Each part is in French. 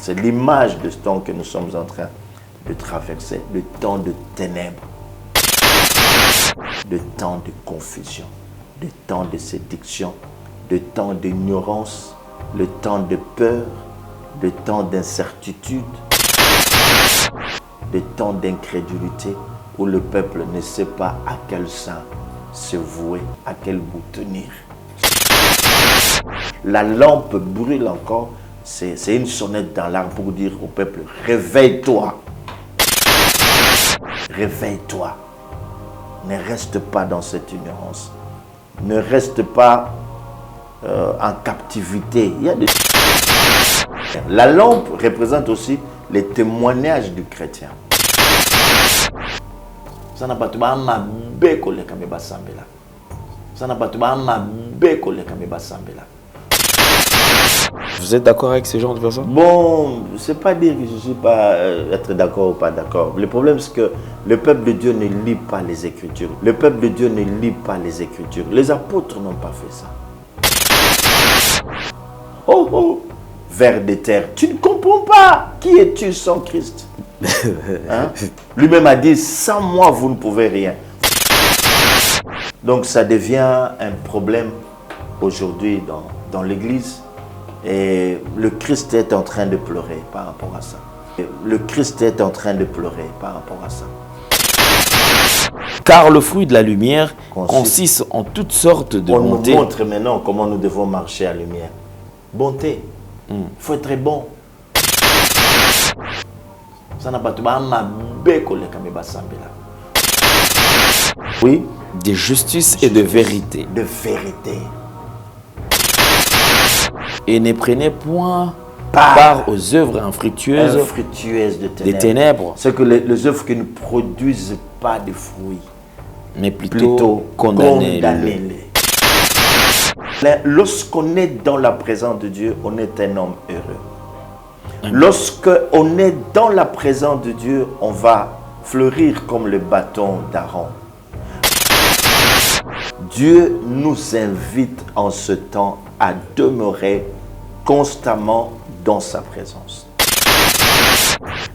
C'est l'image de ce temps que nous sommes en train de traverser, le temps de ténèbres, le temps de confusion, le temps de séduction, le temps d'ignorance, le temps de peur, le temps d'incertitude, le temps d'incrédulité où le peuple ne sait pas à quel sein se vouer, à quel bout tenir. La lampe brûle encore, c'est une sonnette dans l'arbre pour dire au peuple, réveille-toi. Réveille-toi. Ne reste pas dans cette ignorance. Ne reste pas en captivité. Il y a des... La lampe représente aussi les témoignages du chrétien. Ça n'a pas tout ma béco le kameba sambela. Ça n'a pas tout ma béco le kameba sambela. Vous êtes d'accord avec ce genre de personnes? Bon, c'est pas dire que je ne suis pas être d'accord ou pas d'accord. Le problème, c'est que le peuple de Dieu ne lit pas les Écritures. Le peuple de Dieu ne lit pas les Écritures. Les apôtres n'ont pas fait ça. Oh, oh, vers des terres, tu ne comprends pas. Qui es-tu sans Christ? Hein? Lui-même a dit, sans moi, vous ne pouvez rien. Donc, ça devient un problème aujourd'hui dans l'Église. Et le Christ est en train de pleurer par rapport à ça. Le Christ est en train de pleurer par rapport à ça. Car le fruit de la lumière consiste en toutes sortes de bonté. On nous montre maintenant comment nous devons marcher à la lumière. Bonté. Il faut être bon. Ça n'a pas tout ma béco le kameba sambela. Oui. De justice et de vérité. De vérité. Et ne prenez point part aux œuvres infructueuses des ténèbres. C'est que les œuvres qui ne produisent pas de fruits, mais plutôt condamnez-les. Lorsqu'on est dans la présence de Dieu, on est un homme heureux. Lorsqu'on est dans la présence de Dieu, on va fleurir comme le bâton d'Aaron. Dieu nous invite en ce temps à demeurer constamment dans sa présence.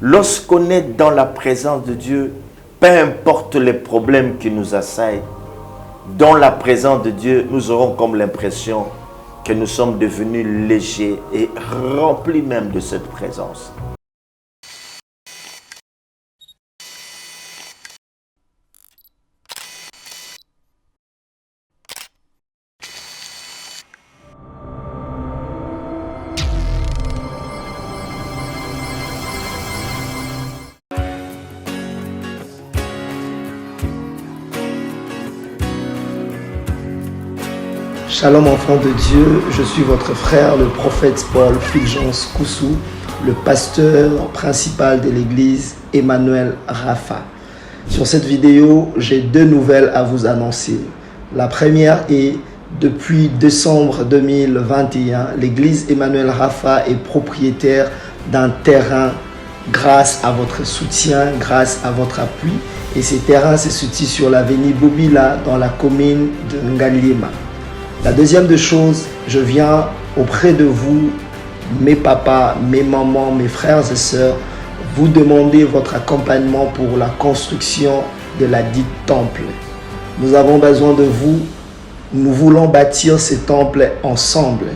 Lorsqu'on est dans la présence de Dieu, peu importe les problèmes qui nous assaillent, dans la présence de Dieu, nous aurons comme l'impression que nous sommes devenus légers et remplis même de cette présence. Shalom enfants de Dieu, je suis votre frère, le prophète Paul Fulgence Koussou, le pasteur principal de l'église Emmanuel Rapha. Sur cette vidéo, j'ai deux nouvelles à vous annoncer. La première est, depuis décembre 2021, l'église Emmanuel Rapha est propriétaire d'un terrain grâce à votre soutien, grâce à votre appui. Et ces terrains se situent sur l'avenue Bobila dans la commune de Ngaliema. La deuxième des choses, je viens auprès de vous, mes papas, mes mamans, mes frères et sœurs, vous demander votre accompagnement pour la construction de la dite temple. Nous avons besoin de vous. Nous voulons bâtir ces temples ensemble.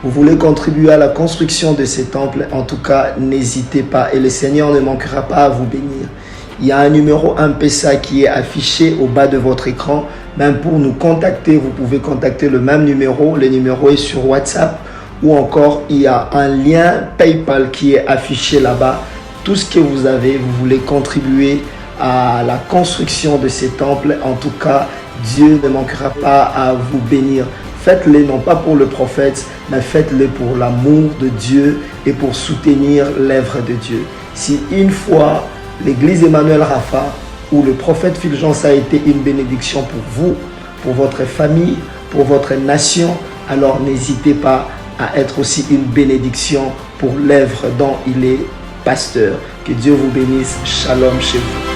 Vous voulez contribuer à la construction de ces temples, en tout cas, n'hésitez pas et le Seigneur ne manquera pas à vous bénir. Il y a un numéro M-Pesa qui est affiché au bas de votre écran. Même pour nous contacter, vous pouvez contacter le même numéro. Le numéro est sur WhatsApp ou encore il y a un lien PayPal qui est affiché là-bas. Tout ce que vous avez, vous voulez contribuer à la construction de ces temples. En tout cas, Dieu ne manquera pas à vous bénir. Faites-le non pas pour le prophète, mais faites-le pour l'amour de Dieu et pour soutenir l'œuvre de Dieu. Si une fois l'église Emmanuel Rapha où le prophète Fulgence a été une bénédiction pour vous, pour votre famille, pour votre nation, alors n'hésitez pas à être aussi une bénédiction pour l'œuvre dont il est pasteur. Que Dieu vous bénisse. Shalom chez vous.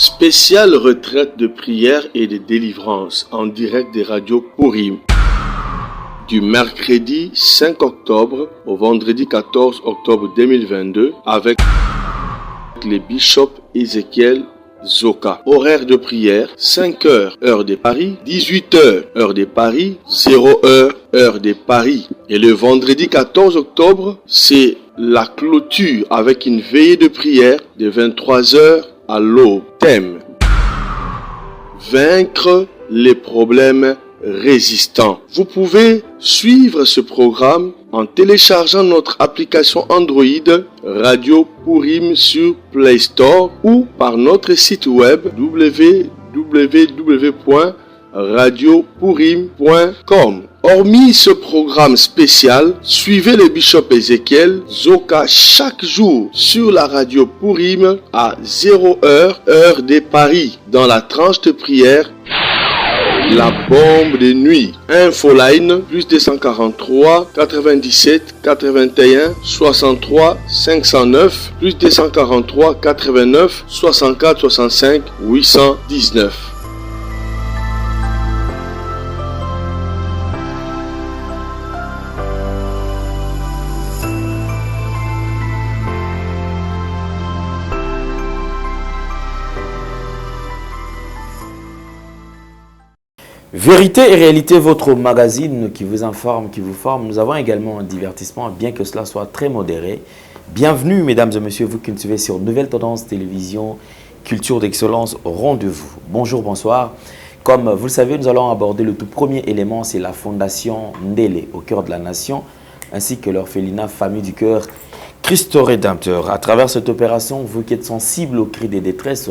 Spéciale retraite de prière et de délivrance en direct des radios Purim. Du mercredi 5 octobre au vendredi 14 octobre 2022 avec les bishops Ézéchiel Zoka. Horaire de prière, 5 heures, heure de Paris, 18 heures, heure de Paris, 0 heure, heure de Paris. Et le vendredi 14 octobre, c'est la clôture avec une veillée de prière de 23 heures à l'aube. Thème: vaincre les problèmes résistants. Vous pouvez suivre ce programme en téléchargeant notre application Android Radio Purim sur Play Store ou par notre site web www.radiopurim.com. Hormis ce programme spécial, suivez le bishop Ézéchiel Zoka chaque jour sur la radio Purim à 0 heure, heure de Paris, dans la tranche de prière La bombe de nuit. Infoline plus 243 97 81 63 509 plus 243 89 64 65 819. Vérité et réalité, votre magazine qui vous informe, qui vous forme. Nous avons également un divertissement, bien que cela soit très modéré. Bienvenue, mesdames et messieurs, vous qui nous suivez sur Nouvelle Tendance Télévision, Culture d'Excellence au rendez-vous. Bonjour, bonsoir. Comme vous le savez, nous allons aborder le tout premier élément, c'est la Fondation Ndele, au cœur de la nation, ainsi que l'orphelinat Famille du Cœur Christ Rédempteur. À travers cette opération, vous qui êtes sensibles aux cris des détresses,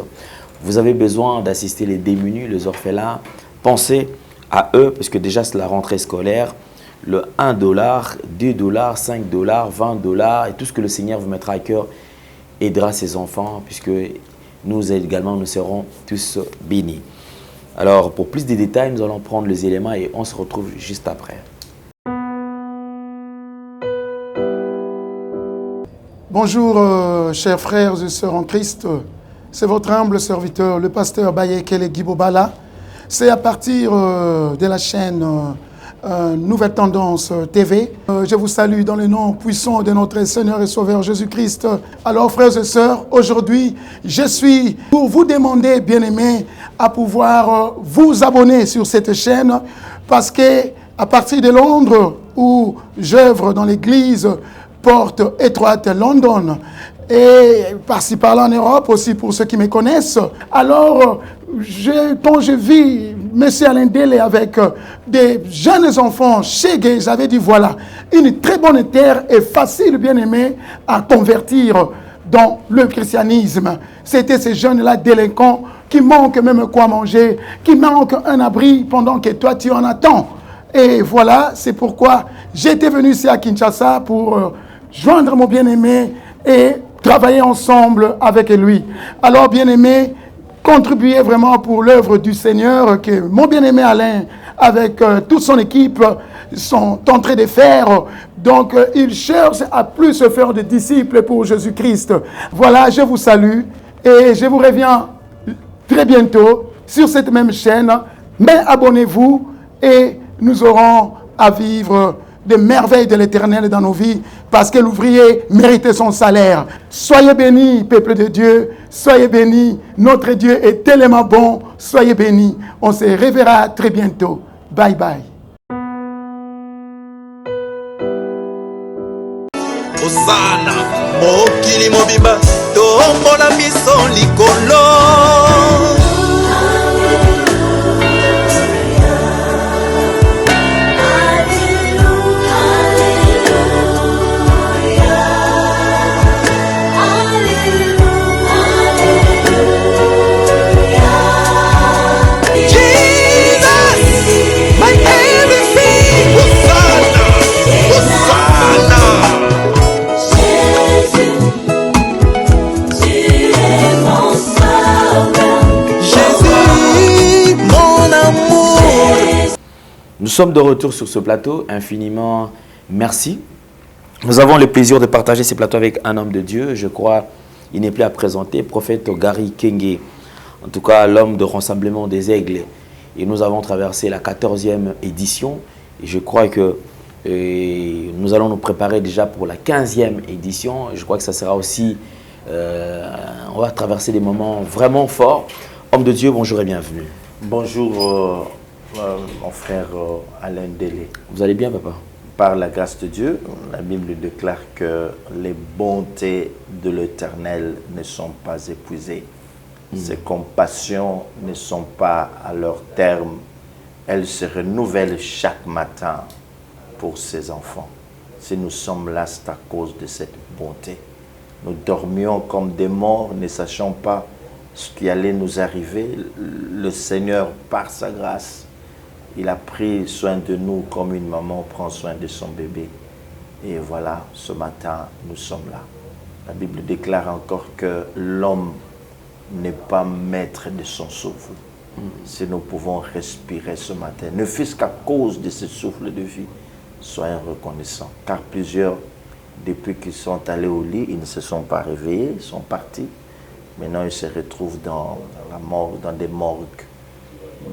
vous avez besoin d'assister les démunis, les orphelins. Pensez à eux, parce que déjà c'est la rentrée scolaire, le $1, $2, $5, $20, et tout ce que le Seigneur vous mettra à cœur aidera ses enfants, puisque nous également, nous serons tous bénis. Alors, pour plus de détails, nous allons prendre les éléments et on se retrouve juste après. Bonjour, chers frères et sœurs en Christ. C'est votre humble serviteur, le pasteur Bayekele Gibobala. C'est à partir de la chaîne Nouvelle Tendance TV. Je vous salue dans le nom puissant de notre Seigneur et Sauveur Jésus-Christ. Alors, frères et sœurs, aujourd'hui, je suis pour vous demander, bien-aimés, à pouvoir vous abonner sur cette chaîne parce que à partir de Londres, où j'œuvre dans l'église Porte Étroite London, et par-ci par-là en Europe aussi pour ceux qui me connaissent. Alors, quand je vis M. Alain Ndele avec des jeunes enfants chez Gay, j'avais dit voilà, une très bonne terre et facile, bien aimé, à convertir dans le christianisme. C'était ces jeunes-là délinquants qui manquent même quoi manger, qui manquent un abri pendant que toi tu en attends. Et voilà, c'est pourquoi j'étais venu ici à Kinshasa pour joindre mon bien-aimé et travailler ensemble avec lui. Alors, bien-aimé, contribuez vraiment pour l'œuvre du Seigneur que mon bien-aimé Alain, avec toute son équipe, sont en train de faire. Donc, il cherche à plus se faire de disciples pour Jésus-Christ. Voilà, je vous salue et je vous reviens très bientôt sur cette même chaîne. Mais abonnez-vous et nous aurons à vivre des merveilles de l'Éternel dans nos vies, parce que l'ouvrier mérite son salaire. Soyez bénis, peuple de Dieu, soyez bénis. Notre Dieu est tellement bon, soyez bénis. On se reverra très bientôt. Bye bye. Osana, mokili mobimba, tombola biso likolo. Nous sommes de retour sur ce plateau. Infiniment merci. Nous avons le plaisir de partager ce plateau avec un homme de Dieu. Je crois il n'est plus à présenter, prophète Gary Kenge. en tout cas l'homme de Rassemblement des Aigles. Et nous avons traversé la 14e édition. Et je crois que nous allons nous préparer déjà pour la 15e édition. Je crois que ça sera aussi, on va traverser des moments vraiment forts. Homme de Dieu, bonjour et bienvenue. Bonjour mon frère Alain Délé. Vous allez bien, papa? Par la grâce de Dieu, la Bible déclare que les bontés de l'Éternel ne sont pas épuisées. Ses compassions ne sont pas à leur terme. Elles se renouvellent chaque matin pour ses enfants. Si nous sommes là, c'est à cause de cette bonté. Nous dormions comme des morts, ne sachant pas ce qui allait nous arriver. Le Seigneur, par sa grâce, il a pris soin de nous comme une maman prend soin de son bébé. Et voilà, ce matin, nous sommes là. La Bible déclare encore que l'homme n'est pas maître de son souffle. Si nous pouvons respirer ce matin, ne fût-ce qu'à cause de ce souffle de vie, soyons reconnaissants. Car plusieurs, depuis qu'ils sont allés au lit, ils ne se sont pas réveillés, ils sont partis. Maintenant, ils se retrouvent dans la morgue, dans des morgues.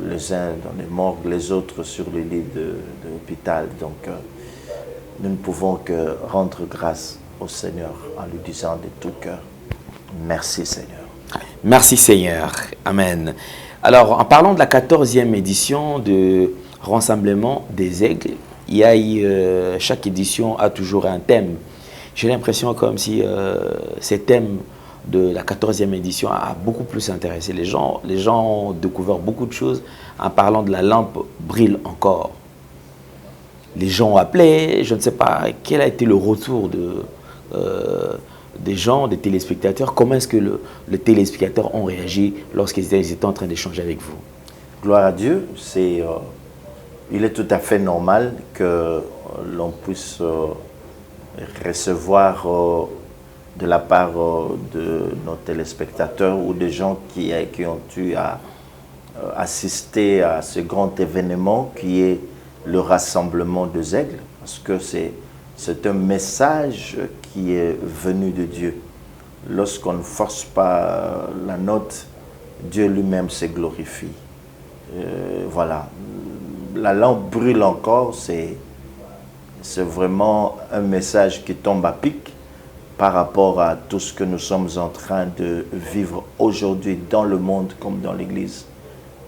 Les uns dans les morgues, les autres sur le lit de l'hôpital. Donc, nous ne pouvons que rendre grâce au Seigneur en lui disant de tout cœur, merci Seigneur. Merci Seigneur. Amen. Alors, en parlant de la 14e édition de Rassemblement des Aigles, il y a eu, chaque édition a toujours un thème. J'ai l'impression comme si ces thèmes de la 14e édition a beaucoup plus intéressé les gens. Les gens ont découvert beaucoup de choses en parlant de la lampe brille encore. Les gens ont appelé, je ne sais pas quel a été le retour des gens, des téléspectateurs. Comment est-ce que les téléspectateurs ont réagi lorsqu'ils étaient en train d'échanger avec vous? Gloire à Dieu, il est tout à fait normal que l'on puisse recevoir de la part de nos téléspectateurs ou des gens qui ont eu à assister à ce grand événement qui est le Rassemblement des Aigles, parce que c'est un message qui est venu de Dieu. Lorsqu'on ne force pas la note, Dieu lui-même se glorifie. Voilà. La lampe brûle encore, c'est vraiment un message qui tombe à pic par rapport à tout ce que nous sommes en train de vivre aujourd'hui dans le monde comme dans l'Église.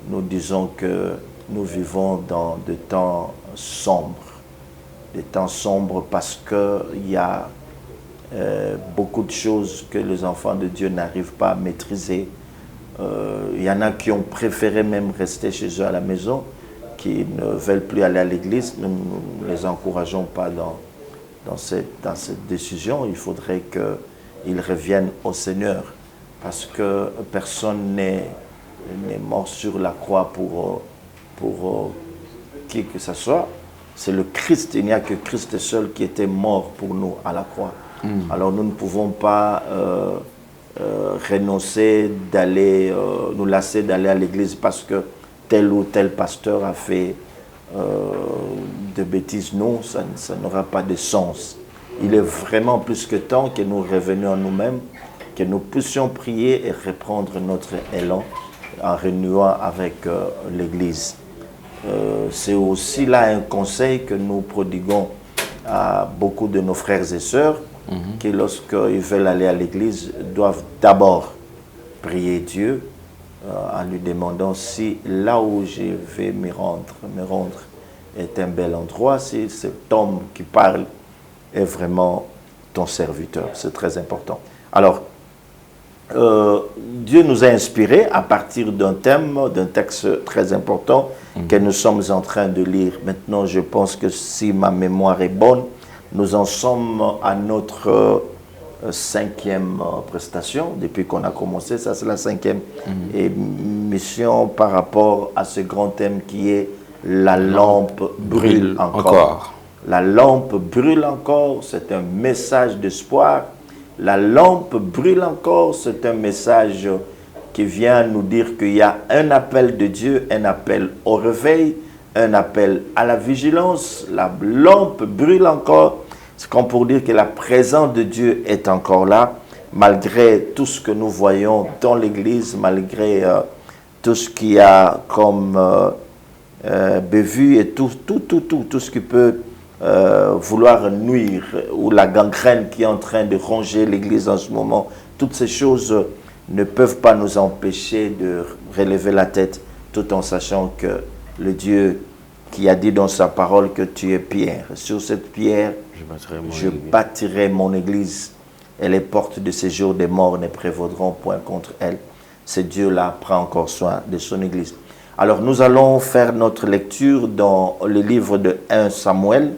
Nous disons que nous vivons dans des temps sombres. Des temps sombres parce qu'il y a beaucoup de choses que les enfants de Dieu n'arrivent pas à maîtriser. Il y en a qui ont préféré même rester chez eux à la maison, qui ne veulent plus aller à l'église. Nous ne les encourageons pas dans cette décision. Il faudrait qu'ils reviennent au Seigneur parce que personne n'est mort sur la croix pour qui que ce soit. C'est le Christ, il n'y a que Christ seul qui était mort pour nous à la croix. Alors nous ne pouvons pas renoncer nous lasser d'aller à l'église parce que tel ou tel pasteur a fait de bêtises. Non, ça n'aura pas de sens. Il est vraiment plus que temps que nous revenions à nous-mêmes, que nous puissions prier et reprendre notre élan en renouant avec l'église. C'est aussi là un conseil que nous prodiguons à beaucoup de nos frères et sœurs qui, lorsqu'ils veulent aller à l'église, doivent d'abord prier Dieu en lui demandant si là où je vais me rendre est un bel endroit, si cet homme qui parle est vraiment ton serviteur. C'est très important. Alors, Dieu nous a inspirés à partir d'un thème, d'un texte très important que nous sommes en train de lire. Maintenant, je pense que si ma mémoire est bonne, nous en sommes à notre 5e prestation depuis qu'on a commencé. Ça, c'est la 5e émission par rapport à ce grand thème qui est la lampe brûle encore. La lampe brûle encore, c'est un message d'espoir. La lampe brûle encore, c'est un message qui vient nous dire qu'il y a un appel de Dieu, un appel au réveil, un appel à la vigilance. La lampe brûle encore. C'est comme pour dire que la présence de Dieu est encore là, malgré tout ce que nous voyons dans l'Église, malgré tout ce qu'il y a comme bévue et tout ce qui peut vouloir nuire, ou la gangrène qui est en train de ronger l'Église en ce moment, toutes ces choses ne peuvent pas nous empêcher de relever la tête, tout en sachant que le Dieu qui a dit dans sa parole que tu es pierre, sur cette pierre je bâtirai mon Église, et les portes de séjour des morts ne prévaudront point contre elle. Ce Dieu-là prend encore soin de son Église. Alors nous allons faire notre lecture dans le livre de 1 Samuel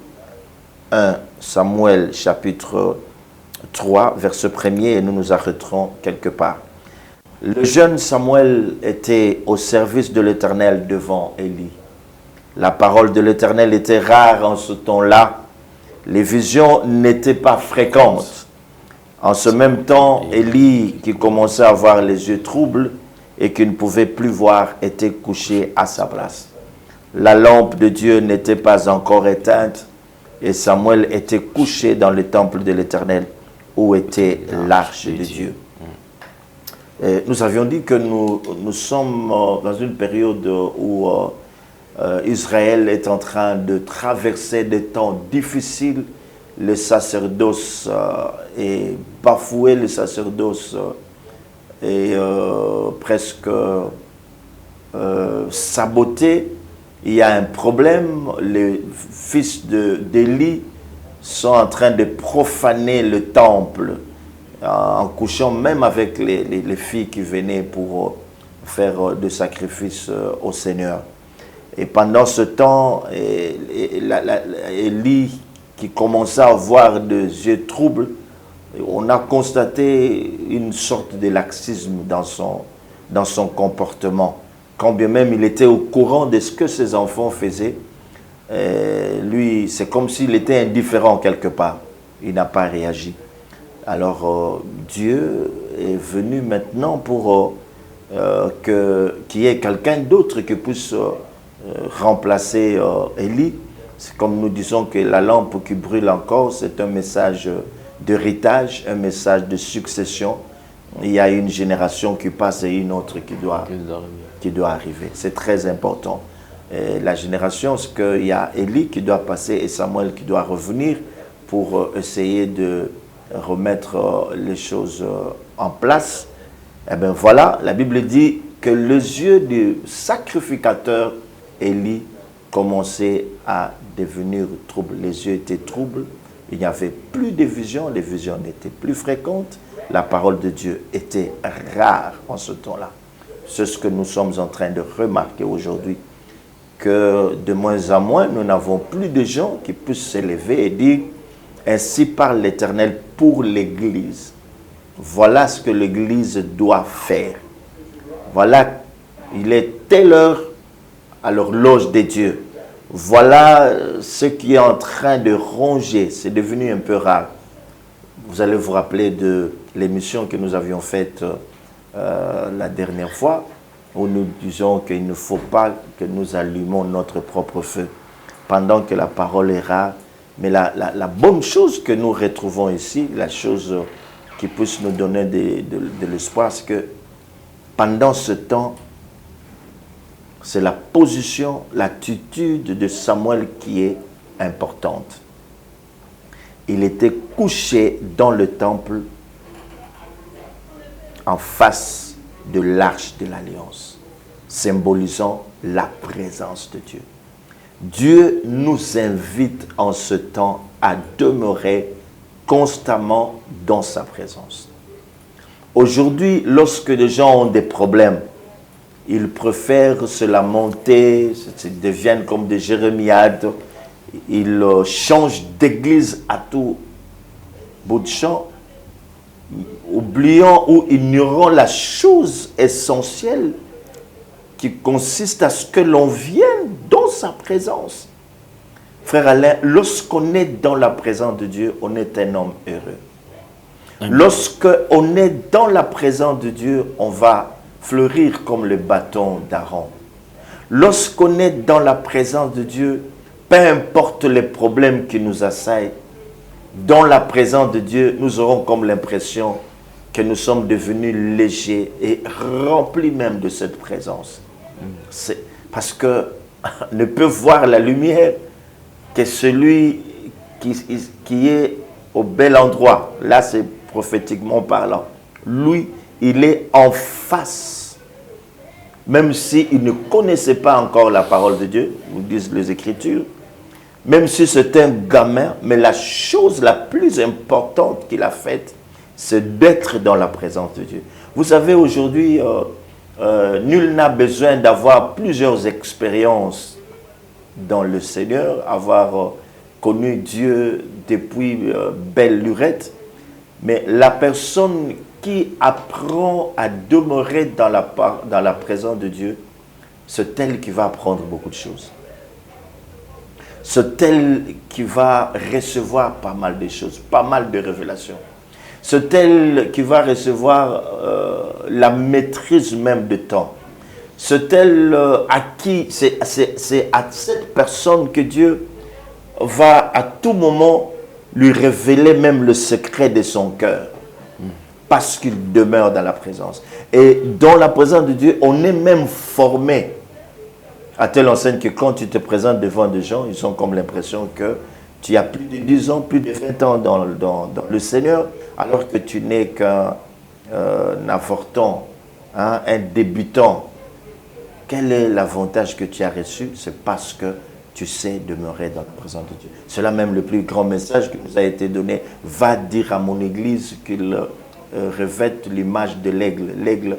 chapitre 3, verset 1er, et nous nous arrêterons quelque part. Le jeune Samuel était au service de l'Éternel devant Élie. La parole de l'Éternel était rare en ce temps-là. Les visions n'étaient pas fréquentes. En ce même temps, Élie, qui commençait à avoir les yeux troubles et qui ne pouvait plus voir, était couché à sa place. La lampe de Dieu n'était pas encore éteinte et Samuel était couché dans le temple de l'Éternel où était l'arche de Dieu. Et nous avions dit que nous sommes dans une période où Israël est en train de traverser des temps difficiles. Le sacerdoce est bafoué, le sacerdoce est presque saboté. Il y a un problème. Les fils d'Élie sont en train de profaner le temple en couchant même avec les filles qui venaient pour faire des sacrifices au Seigneur. Et pendant ce temps, Élie, qui commençait à avoir des yeux troubles, on a constaté une sorte de laxisme dans son comportement. Quand bien même il était au courant de ce que ses enfants faisaient, lui, c'est comme s'il était indifférent quelque part. Il n'a pas réagi. Alors, Dieu est venu maintenant pour qu'il y ait quelqu'un d'autre qui puisse remplacer Élie. C'est comme nous disons que la lampe qui brûle encore, c'est un message d'héritage, un message de succession. Il y a une génération qui passe et une autre qui doit arriver. C'est très important. Et la génération, c'est qu'il y a Élie qui doit passer et Samuel qui doit revenir pour essayer de remettre les choses en place. Et bien voilà, la Bible dit que les yeux du sacrificateur Élie commençaient à devenir troubles. Les yeux étaient troubles, il n'y avait plus de visions, les visions n'étaient plus fréquentes, la parole de Dieu était rare en ce temps-là. C'est ce que nous sommes en train de remarquer aujourd'hui, que de moins en moins, nous n'avons plus de gens qui puissent s'élever et dire « Ainsi parle l'Éternel pour l'Église. Voilà ce que l'Église doit faire. Voilà, il est telle heure à l'horloge des dieux. Voilà ce qui est en train de ronger. » C'est devenu un peu rare. Vous allez vous rappeler de l'émission que nous avions faite la dernière fois, où nous disons qu'il ne faut pas que nous allumons notre propre feu pendant que la parole est rare. Mais la bonne chose que nous retrouvons ici, la chose qui puisse nous donner de l'espoir, c'est que pendant ce temps, c'est la position, l'attitude de Samuel qui est importante. Il était couché dans le temple en face de l'arche de l'Alliance, symbolisant la présence de Dieu. Dieu nous invite en ce temps à demeurer constamment dans sa présence. Aujourd'hui, lorsque les gens ont des problèmes, ils préfèrent se lamenter, ils deviennent comme des jérémiades, ils changent d'église à tout bout de champ, oubliant ou ignorant la chose essentielle qui consiste à ce que l'on vienne dans sa présence. Frère Alain, lorsqu'on est dans la présence de Dieu, on est un homme heureux. Lorsqu'on est dans la présence de Dieu, on va fleurir comme le bâton d'Aaron. Lorsqu'on est dans la présence de Dieu, peu importe les problèmes qui nous assaillent, dans la présence de Dieu, nous aurons comme l'impression que nous sommes devenus légers et remplis même de cette présence. C'est parce que ne peut voir la lumière que celui qui est au bel endroit. Là, c'est prophétiquement parlant. Lui, il est en face. Même s'il ne connaissait pas encore la parole de Dieu, nous disent les Écritures, même si c'est un gamin, mais la chose la plus importante qu'il a faite, c'est d'être dans la présence de Dieu. Vous savez, aujourd'hui, nul n'a besoin d'avoir plusieurs expériences dans le Seigneur, avoir connu Dieu depuis belle lurette, mais la personne qui apprend à demeurer dans la présence de Dieu, c'est elle qui va apprendre beaucoup de choses. C'est elle qui va recevoir pas mal de choses, pas mal de révélations. C'est elle qui va recevoir la maîtrise même du temps. C'est elle à qui, c'est à cette personne que Dieu va à tout moment lui révéler même le secret de son cœur. Parce qu'il demeure dans la présence. Et dans la présence de Dieu, on est même formé à telle enseigne que quand tu te présentes devant des gens, ils ont comme l'impression que tu as plus de 10 ans, plus de 20 ans dans le Seigneur, alors que tu n'es qu'un avorton, hein, un débutant. Quel est l'avantage que tu as reçu? C'est parce que tu sais demeurer dans la présence de Dieu. C'est là même le plus grand message qui nous a été donné. Va dire à mon église qu'il revête l'image de l'aigle. L'aigle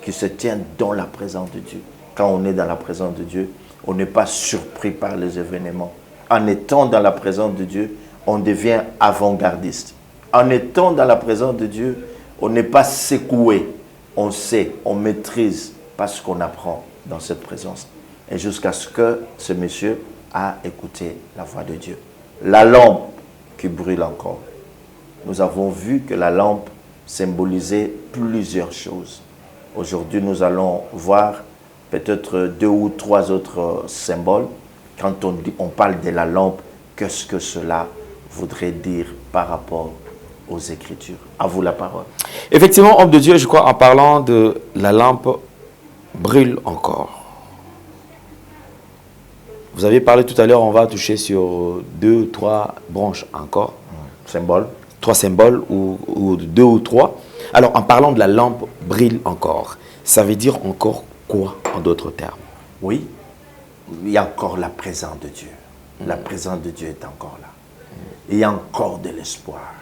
qui se tient dans la présence de Dieu. Quand on est dans la présence de Dieu, on n'est pas surpris par les événements. En étant dans la présence de Dieu, on devient avant-gardiste. En étant dans la présence de Dieu, on n'est pas secoué. On sait, on maîtrise parce qu'on apprend dans cette présence. Et jusqu'à ce que ce monsieur a écouté la voix de Dieu. La lampe qui brûle encore. Nous avons vu que la lampe symbolisait plusieurs choses. Aujourd'hui, nous allons voir peut-être 2 ou 3 autres symboles. Quand on parle de la lampe, qu'est-ce que cela voudrait dire par rapport aux Écritures? À vous la parole. Effectivement, homme de Dieu, je crois, en parlant de la lampe, brûle encore. Vous avez parlé tout à l'heure, on va toucher sur 2 ou 3 branches encore. Symbole. 3 symboles ou 2 ou 3. Alors, en parlant de la lampe, brille encore. Ça veut dire encore quoi, en d'autres termes? Oui, il y a encore la présence de Dieu. La présence de Dieu est encore là. Il y a encore de l'espoir.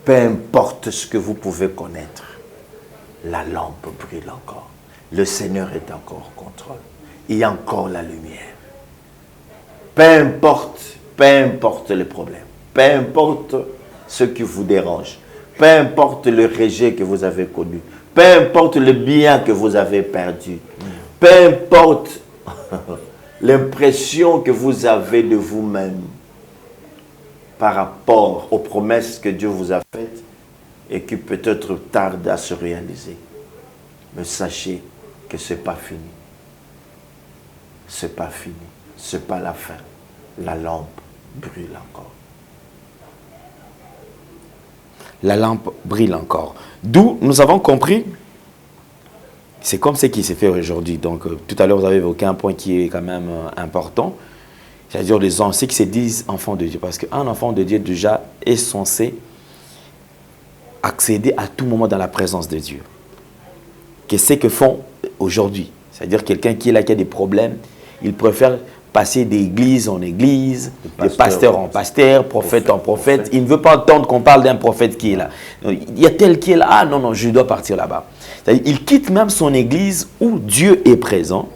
Peu importe ce que vous pouvez connaître, la lampe brille encore. Le Seigneur est encore au contrôle. Il y a encore la lumière. Peu importe les problèmes, peu importe ce qui vous dérange, peu importe le rejet que vous avez connu, peu importe le bien que vous avez perdu, peu importe l'impression que vous avez de vous-même par rapport aux promesses que Dieu vous a faites et qui peut-être tardent à se réaliser. Mais sachez que ce n'est pas fini. Ce n'est pas fini. Ce n'est pas la fin. La lampe brûle encore. La lampe brille encore. D'où nous avons compris, c'est comme ce qui s'est fait aujourd'hui. Donc, tout à l'heure, vous avez évoqué un point qui est quand même important. C'est-à-dire les gens, ceux qui se disent enfants de Dieu. Parce qu'un enfant de Dieu, déjà, est censé accéder à tout moment dans la présence de Dieu. Qu'est-ce que font aujourd'hui? C'est-à-dire quelqu'un qui est là, qui a des problèmes, il préfère passer d'église en église, de pasteur en pasteur, prophète en prophète. Il ne veut pas entendre qu'on parle d'un prophète qui est là. Il y a tel qui est là. Ah non, non, je dois partir là-bas. Il quitte même son église où Dieu est présent.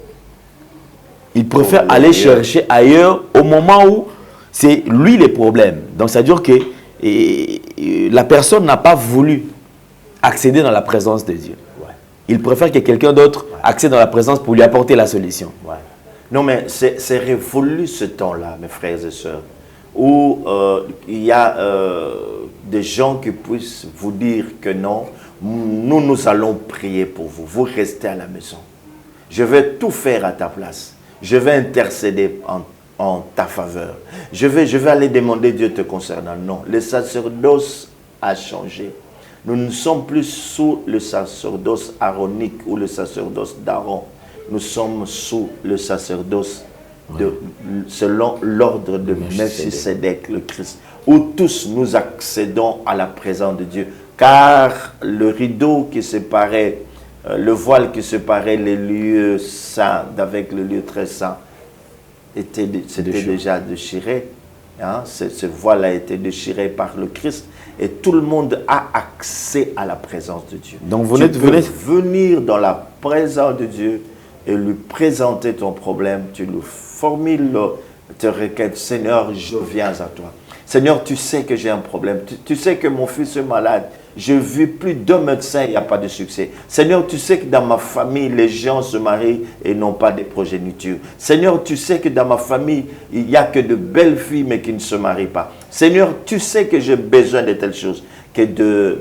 Il préfère aller chercher ailleurs au moment où c'est lui les problèmes. Donc, c'est-à-dire que la personne n'a pas voulu accéder dans la présence de Dieu. Ouais. Il préfère que quelqu'un d'autre accède dans la présence pour lui apporter la solution. Ouais. Non, mais c'est révolu ce temps-là, mes frères et sœurs, où il y a des gens qui puissent vous dire que non, nous allons prier pour vous. Vous restez à la maison. Je vais tout faire à ta place. Je vais intercéder en ta faveur. Je vais aller demander Dieu te concernant. Non, le sacerdoce a changé. Nous ne sommes plus sous le sacerdoce aronique ou le sacerdoce d'Aaron. Nous sommes sous le sacerdoce selon l'ordre de Melchisédek, le Christ, où tous nous accédons à la présence de Dieu. Car le rideau qui séparait, le voile qui séparait les lieux saints d'avec le lieu très saint, c'était déjà déchiré. Hein? Ce voile a été déchiré par le Christ et tout le monde a accès à la présence de Dieu. Donc vous peux venir dans la présence de Dieu et lui présenter ton problème. Tu lui formules tes requêtes. Seigneur, je viens à toi. Seigneur, tu sais que j'ai un problème. Tu sais que mon fils est malade. J'ai vu plus d'un médecin, il n'y a pas de succès. Seigneur, tu sais que dans ma famille, les gens se marient et n'ont pas de progéniture. Seigneur, tu sais que dans ma famille, il n'y a que de belles filles, mais qui ne se marient pas. Seigneur, tu sais que j'ai besoin de telles choses, que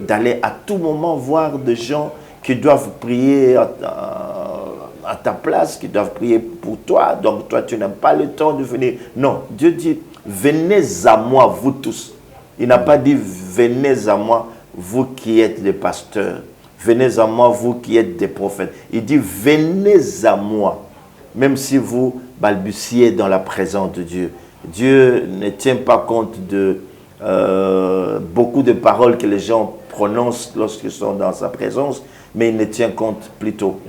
d'aller à tout moment voir des gens qui doivent prier à ta place, qui doivent prier pour toi. Donc toi, tu n'as pas le temps de venir. Non, Dieu dit, venez à moi, vous tous. Il n'a pas dit, venez à moi, vous qui êtes des pasteurs, venez à moi, vous qui êtes des prophètes. Il dit, venez à moi, même si vous balbutiez dans la présence de Dieu. Dieu ne tient pas compte de beaucoup de paroles que les gens prononcent lorsqu'ils sont dans sa présence, mais il ne tient compte plutôt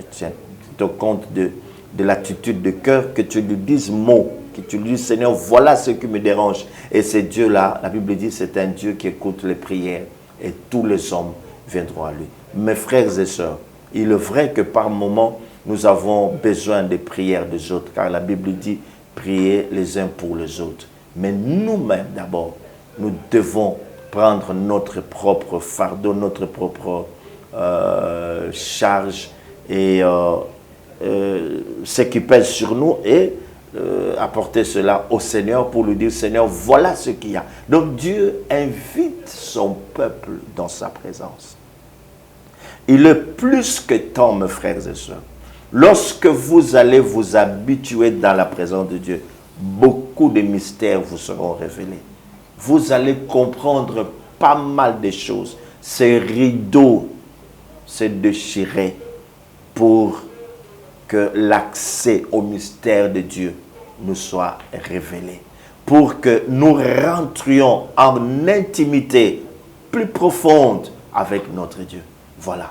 compte de l'attitude de cœur, que tu lui dises mot, que tu lui dises, Seigneur, voilà ce qui me dérange. Et ce Dieu-là, la Bible dit, c'est un Dieu qui écoute les prières. Et tous les hommes viendront à lui. Mes frères et sœurs, il est vrai que par moments, nous avons besoin des prières des autres, car la Bible dit, priez les uns pour les autres. Mais nous-mêmes, d'abord, nous devons prendre notre propre fardeau, notre propre charge et ce qui pèse sur nous et apporter cela au Seigneur pour lui dire, Seigneur, voilà ce qu'il y a. Donc Dieu invite son peuple dans sa présence. Il est plus que temps, mes frères et sœurs. Lorsque vous allez vous habituer dans la présence de Dieu, beaucoup de mystères vous seront révélés. Vous allez comprendre pas mal de choses. Ces rideaux se déchirés pour que l'accès au mystère de Dieu nous soit révélé. Pour que nous rentrions en intimité plus profonde avec notre Dieu. Voilà.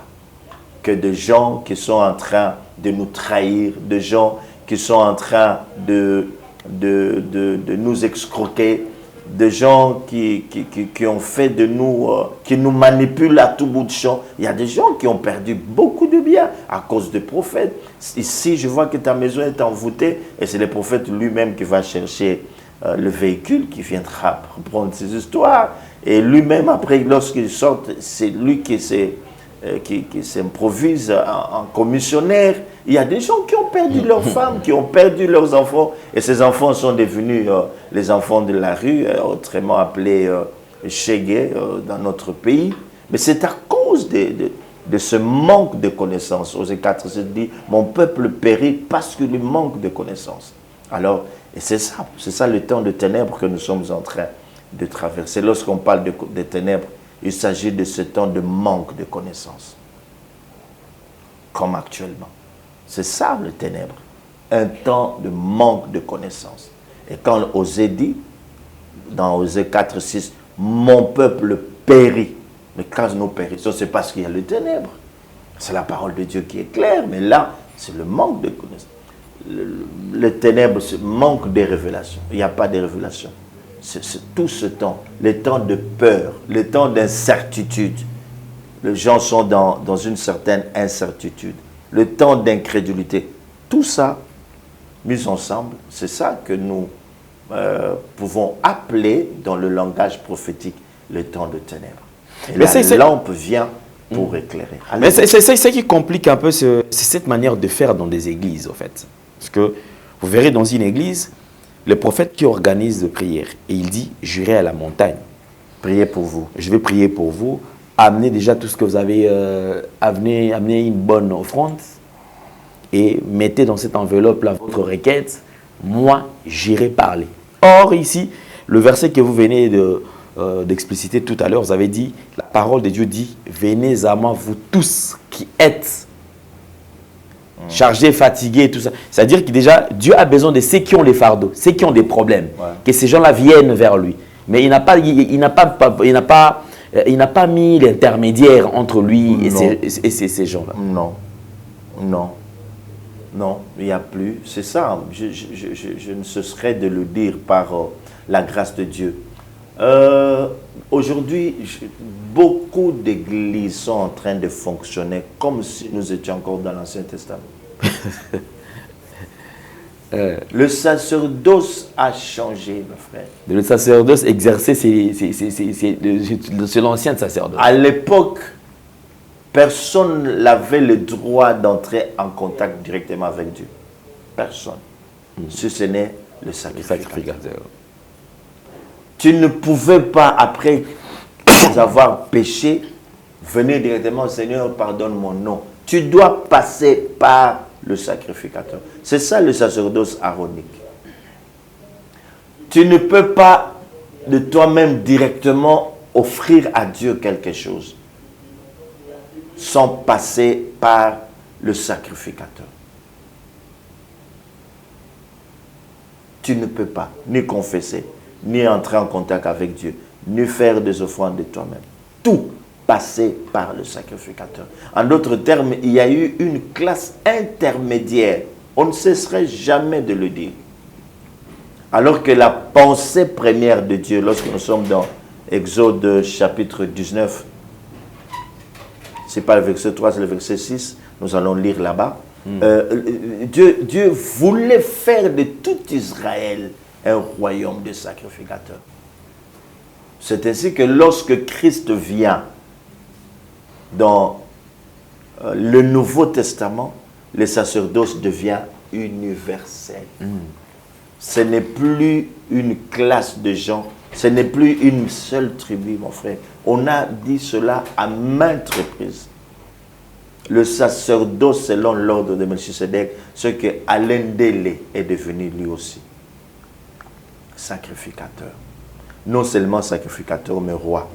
Que des gens qui sont en train de nous trahir, des gens qui sont en train de nous escroquer, des gens qui ont fait de nous, qui nous manipulent à tout bout de champ. Il y a des gens qui ont perdu beaucoup de biens à cause des prophètes. Ici, je vois que ta maison est envoûtée et c'est le prophète lui-même qui va chercher le véhicule, qui viendra prendre ces histoires. Et lui-même, après, lorsqu'il sort, c'est lui qui s'improvise en commissionnaire. Il y a des gens qui ont perdu leurs femmes, qui ont perdu leurs enfants. Et ces enfants sont devenus les enfants de la rue, autrement appelés chégués dans notre pays. Mais c'est à cause de ce manque de connaissances. Osée 4, dit, mon peuple périt parce qu'il manque de connaissances. Alors, et c'est ça le temps de ténèbres que nous sommes en train de traverser. Lorsqu'on parle de ténèbres, il s'agit de ce temps de manque de connaissances. Comme actuellement. C'est ça le ténèbre. Un temps de manque de connaissances. Et quand Osée dit, dans Osée 4, 6, mon peuple périt. Mais quand nous périssons, c'est parce qu'il y a le ténèbre. C'est la parole de Dieu qui est claire, mais là, c'est le manque de connaissances. Le ténèbre, c'est manque de révélations. Il n'y a pas de révélation. C'est tout ce temps, le temps de peur, le temps d'incertitude. Les gens sont dans une certaine incertitude. Le temps d'incrédulité. Tout ça, mis ensemble, c'est ça que nous pouvons appeler dans le langage prophétique le temps de ténèbres. Et la lampe vient pour éclairer. Mais c'est ça qui complique un peu, c'est cette manière de faire dans des églises, en fait. Parce que vous verrez dans une église, le prophète qui organise de prière, et il dit, j'irai à la montagne. Priez pour vous. Je vais prier pour vous. Amenez déjà tout ce que vous avez, amenez une bonne offrande et mettez dans cette enveloppe-là votre requête. Moi, j'irai parler. Or, ici, le verset que vous venez d'expliciter tout à l'heure. Vous avez dit, la parole de Dieu dit, venez à moi vous tous qui êtes chargés, fatigués, tout ça. C'est-à-dire que déjà, Dieu a besoin de ceux qui ont les fardeaux, ceux qui ont des problèmes, que ces gens-là viennent vers lui. Mais il n'a pas mis l'intermédiaire entre lui et ces gens-là. Non, non, non, il n'y a plus. C'est ça, je ne cesserai de le dire par la grâce de Dieu. Aujourd'hui, beaucoup d'églises sont en train de fonctionner comme si nous étions encore dans l'Ancien Testament. Le sacerdoce a changé, mon frère. Le sacerdoce exercé, c'est l'ancien sacerdoce. À l'époque, personne n'avait le droit d'entrer en contact directement avec Dieu. Personne. Si ce n'est le sacrificateur. Tu ne pouvais pas, après avoir péché, venir directement au Seigneur, pardonne mon nom. Tu dois passer par le sacrificateur. C'est ça le sacerdoce aronique. Tu ne peux pas de toi-même directement offrir à Dieu quelque chose sans passer par le sacrificateur. Tu ne peux pas ni confesser, ni entrer en contact avec Dieu, ni faire des offrandes de toi-même. Tout passer par le sacrificateur. En d'autres termes, il y a eu une classe intermédiaire. On ne cesserait jamais de le dire. Alors que la pensée première de Dieu, lorsque nous sommes dans Exode chapitre 19, ce n'est pas le verset 3, c'est le verset 6, nous allons lire là-bas. Dieu voulait faire de tout Israël un royaume de sacrificateurs. C'est ainsi que lorsque Christ vient dans le Nouveau Testament, le sacerdoce devient universel. Ce n'est plus une classe de gens, ce n'est plus une seule tribu, mon frère. On a dit cela à maintes reprises. Le sacerdoce selon l'ordre de Melchisedec, ce que Alain Délé est devenu lui aussi. Sacrificateur. Non seulement sacrificateur, mais roi.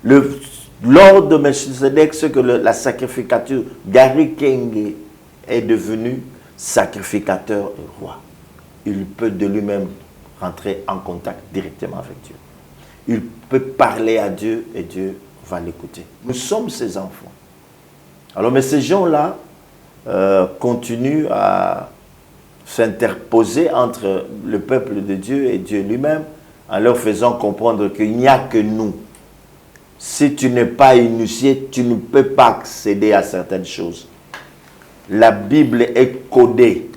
L'ordre de Melchisedec, ce que la sacrificature, Gary Kenge est devenu sacrificateur et roi. Il peut de lui-même rentrer en contact directement avec Dieu. Il peut parler à Dieu et Dieu va l'écouter. Nous sommes ses enfants. Alors, mais ces gens-là continuent à s'interposer entre le peuple de Dieu et Dieu lui-même en leur faisant comprendre qu'il n'y a que nous. Si tu n'es pas initié, tu ne peux pas accéder à certaines choses. La Bible est codée.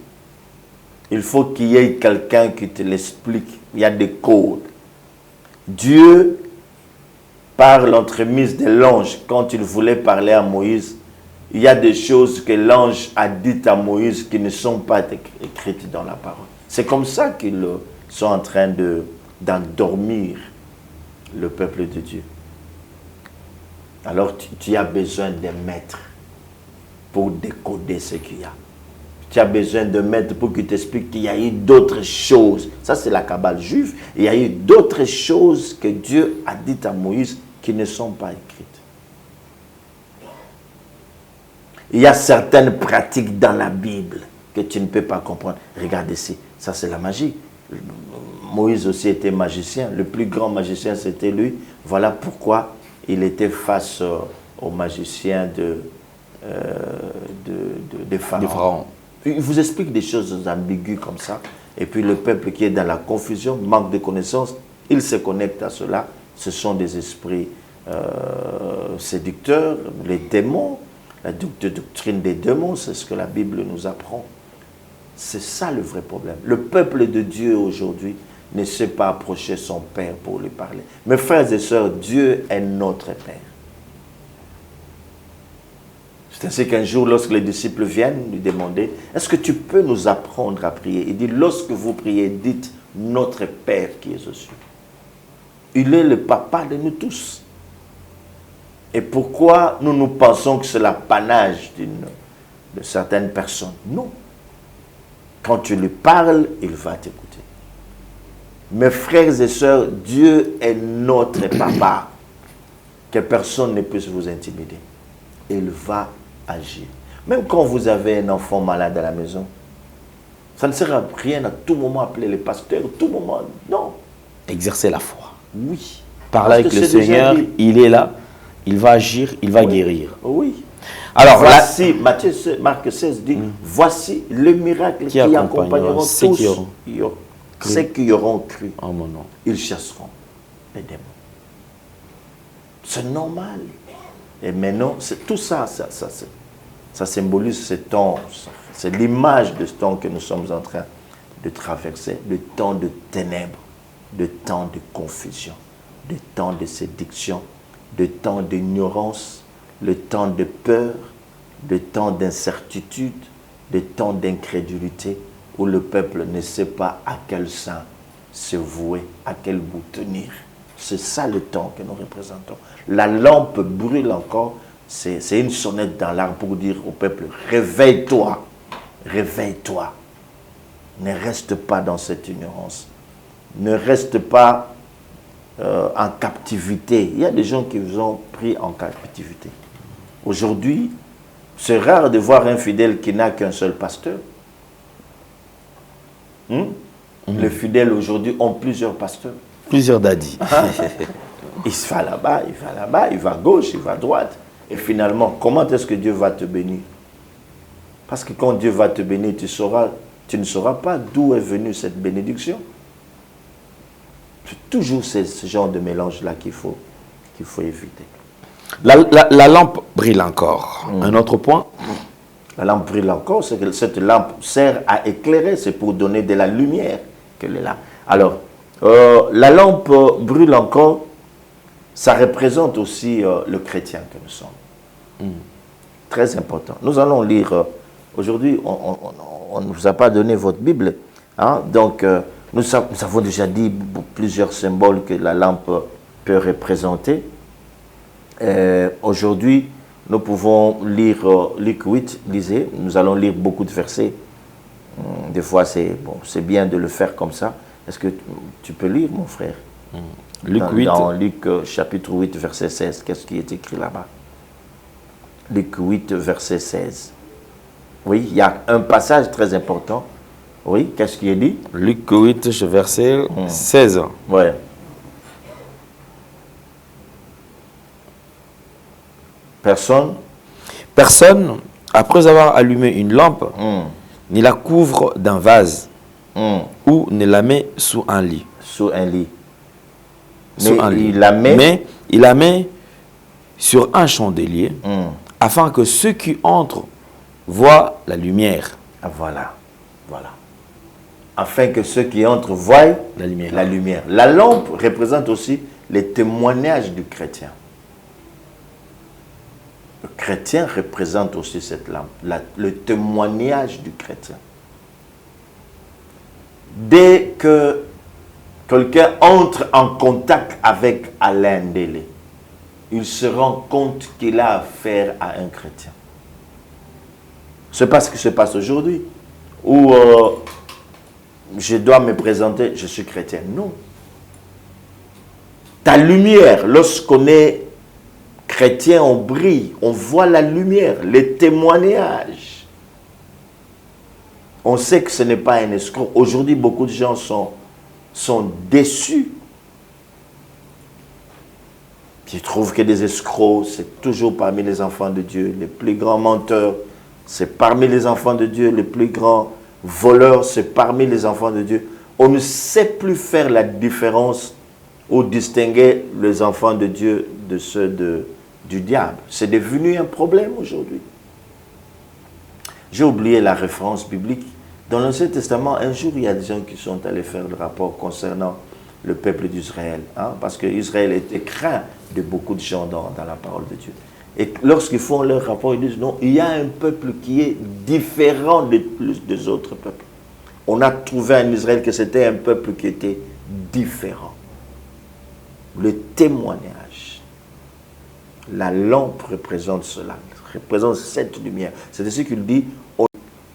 Il faut qu'il y ait quelqu'un qui te l'explique. Il y a des codes. Dieu, par l'entremise de l'ange, quand il voulait parler à Moïse, il y a des choses que l'ange a dites à Moïse qui ne sont pas écrites dans la parole. C'est comme ça qu'ils sont en train d'endormir le peuple de Dieu. Alors tu as besoin de maîtres pour décoder ce qu'il y a. Tu as besoin de maîtres pour qu'il t'explique qu'il y a eu d'autres choses. Ça, c'est la Kabbale juive. Il y a eu d'autres choses que Dieu a dites à Moïse qui ne sont pas écrites. Il y a certaines pratiques dans la Bible que tu ne peux pas comprendre. Regarde ici, ça c'est la magie. Moïse aussi était magicien. Le plus grand magicien, c'était lui. Voilà pourquoi il était face au magicien de Pharaon. Il vous explique des choses ambiguës comme ça. Et puis le peuple qui est dans la confusion, manque de connaissances, il se connecte à cela. Ce sont des esprits séducteurs, les démons, la doctrine des démons, c'est ce que la Bible nous apprend. C'est ça le vrai problème. Le peuple de Dieu aujourd'hui ne sait pas approcher son Père pour lui parler. Mes frères et sœurs, Dieu est notre Père. C'est ainsi qu'un jour, lorsque les disciples viennent lui demander, est-ce que tu peux nous apprendre à prier? Il dit, lorsque vous priez, dites notre Père qui est aux cieux. Il est le papa de nous tous. Et pourquoi nous pensons que c'est l'apanage de certaines personnes? Non. Quand tu lui parles, il va t'écouter. Mes frères et sœurs, Dieu est notre papa. Que personne ne puisse vous intimider. Il va agir. Même quand vous avez un enfant malade à la maison, ça ne sert à rien à tout moment appeler les pasteurs, tout moment, non. Exercer la foi. Oui. Parler avec le Seigneur, il est là, il va agir, il va guérir. Oui. Alors, voici, Marc 16 dit, voici le miracle qui accompagneront ceux tous ceux qui auront cru. En mon nom. Ils chasseront les démons. C'est normal. Et maintenant, tout ça, ça symbolise ce temps. C'est l'image de ce temps que nous sommes en train de traverser. Le temps de ténèbres, le temps de confusion, le temps de séduction, le temps d'ignorance, le temps de peur, le temps d'incertitude, le temps d'incrédulité, où le peuple ne sait pas à quel sein se vouer, à quel bout tenir. C'est ça le temps que nous représentons. La lampe brûle encore, c'est une sonnette dans l'arbre pour dire au peuple, réveille-toi, réveille-toi. Ne reste pas dans cette ignorance. Ne reste pas en captivité. Il y a des gens qui vous ont pris en captivité. Aujourd'hui, c'est rare de voir un fidèle qui n'a qu'un seul pasteur. Les fidèles aujourd'hui ont plusieurs pasteurs. Plusieurs dadis. Il va là-bas, il va là-bas, il va à gauche, il va à droite. Et finalement, comment est-ce que Dieu va te bénir? Parce que quand Dieu va te bénir, tu ne sauras pas d'où est venue cette bénédiction. C'est toujours ce genre de mélange-là qu'il faut éviter. La lampe brille encore. Un autre point. La lampe brille encore, c'est que cette lampe sert à éclairer, c'est pour donner de la lumière que les lampes. Alors, la lampe brûle encore, ça représente aussi le chrétien que nous sommes. Très important. Nous allons lire, aujourd'hui, on ne vous a pas donné votre Bible, hein? Donc nous avons déjà dit plusieurs symboles que la lampe peut représenter. Aujourd'hui, nous pouvons lire Luc 8, lisez, nous allons lire beaucoup de versets. Des fois, c'est bien de le faire comme ça. Est-ce que tu peux lire, mon frère? Luc 8. Dans Luc chapitre 8, verset 16, qu'est-ce qui est écrit là-bas? Luc 8, verset 16. Oui, il y a un passage très important. Oui, qu'est-ce qui est dit? Luc 8, verset 16. Oui. Personne, après avoir allumé une lampe, ne la couvre d'un vase ou ne la met sous un lit. Sous un lit. Mais il la met sur un chandelier afin que ceux qui entrent voient la lumière. Ah, voilà. Afin que ceux qui entrent voient la lumière. La lampe représente aussi les témoignages du chrétien. Le chrétien représente aussi cette lampe, le témoignage du chrétien. Dès que quelqu'un entre en contact avec Alain Délé, il se rend compte qu'il a affaire à un chrétien. Ce n'est pas ce qui se passe aujourd'hui, où je dois me présenter, je suis chrétien. Non. Ta lumière, lorsqu'on est chrétien, on brille, on voit la lumière, les témoignages. On sait que ce n'est pas un escroc. Aujourd'hui, beaucoup de gens sont déçus. Ils trouvent que des escrocs, c'est toujours parmi les enfants de Dieu. Les plus grands menteurs, c'est parmi les enfants de Dieu. Les plus grands voleurs, c'est parmi les enfants de Dieu. On ne sait plus faire la différence ou distinguer les enfants de Dieu de ceux du diable. C'est devenu un problème aujourd'hui. J'ai oublié la référence biblique. Dans l'Ancien Testament, un jour, il y a des gens qui sont allés faire le rapport concernant le peuple d'Israël. Hein, parce que Israël était craint de beaucoup de gens dans la parole de Dieu. Et lorsqu'ils font leur rapport, ils disent non, il y a un peuple qui est différent des autres peuples. On a trouvé en Israël que c'était un peuple qui était différent. Le témoignage. La lampe représente cela, représente cette lumière. C'est ce qu'il dit, on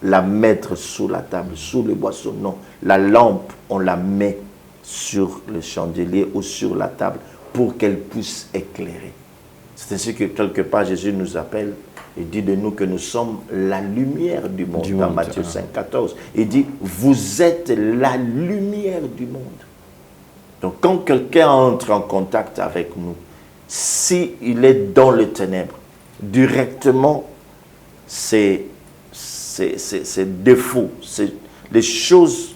la mettre sous la table, sous les boissons. Non, la lampe, on la met sur le chandelier ou sur la table pour qu'elle puisse éclairer. C'est ainsi que quelque part Jésus nous appelle et dit de nous que nous sommes la lumière du monde. Dans Matthieu 5, 14, il dit vous êtes la lumière du monde. Donc quand quelqu'un entre en contact avec nous, s'il est dans les ténèbres, directement ses défauts, les choses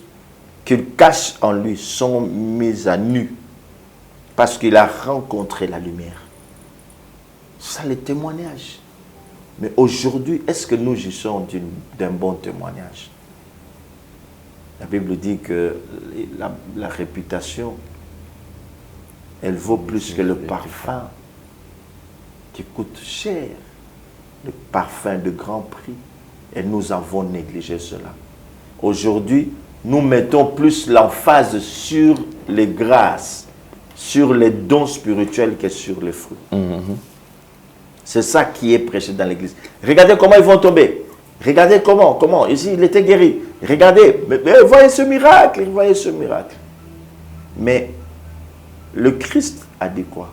qu'il cache en lui sont mises à nu parce qu'il a rencontré la lumière. Ça, les témoignages. Mais aujourd'hui, est-ce que nous jouissons d'un bon témoignage? La Bible dit que la réputation, elle vaut plus que le parfum qui coûte cher, le parfum de grand prix. Et nous avons négligé cela. Aujourd'hui, nous mettons plus l'emphase sur les grâces, sur les dons spirituels que sur les fruits. C'est ça qui est prêché dans l'église. Regardez comment ils vont tomber. Regardez comment. Ici, il était guéri. Regardez, mais voyez ce miracle, voyez ce miracle. Mais le Christ a dit quoi?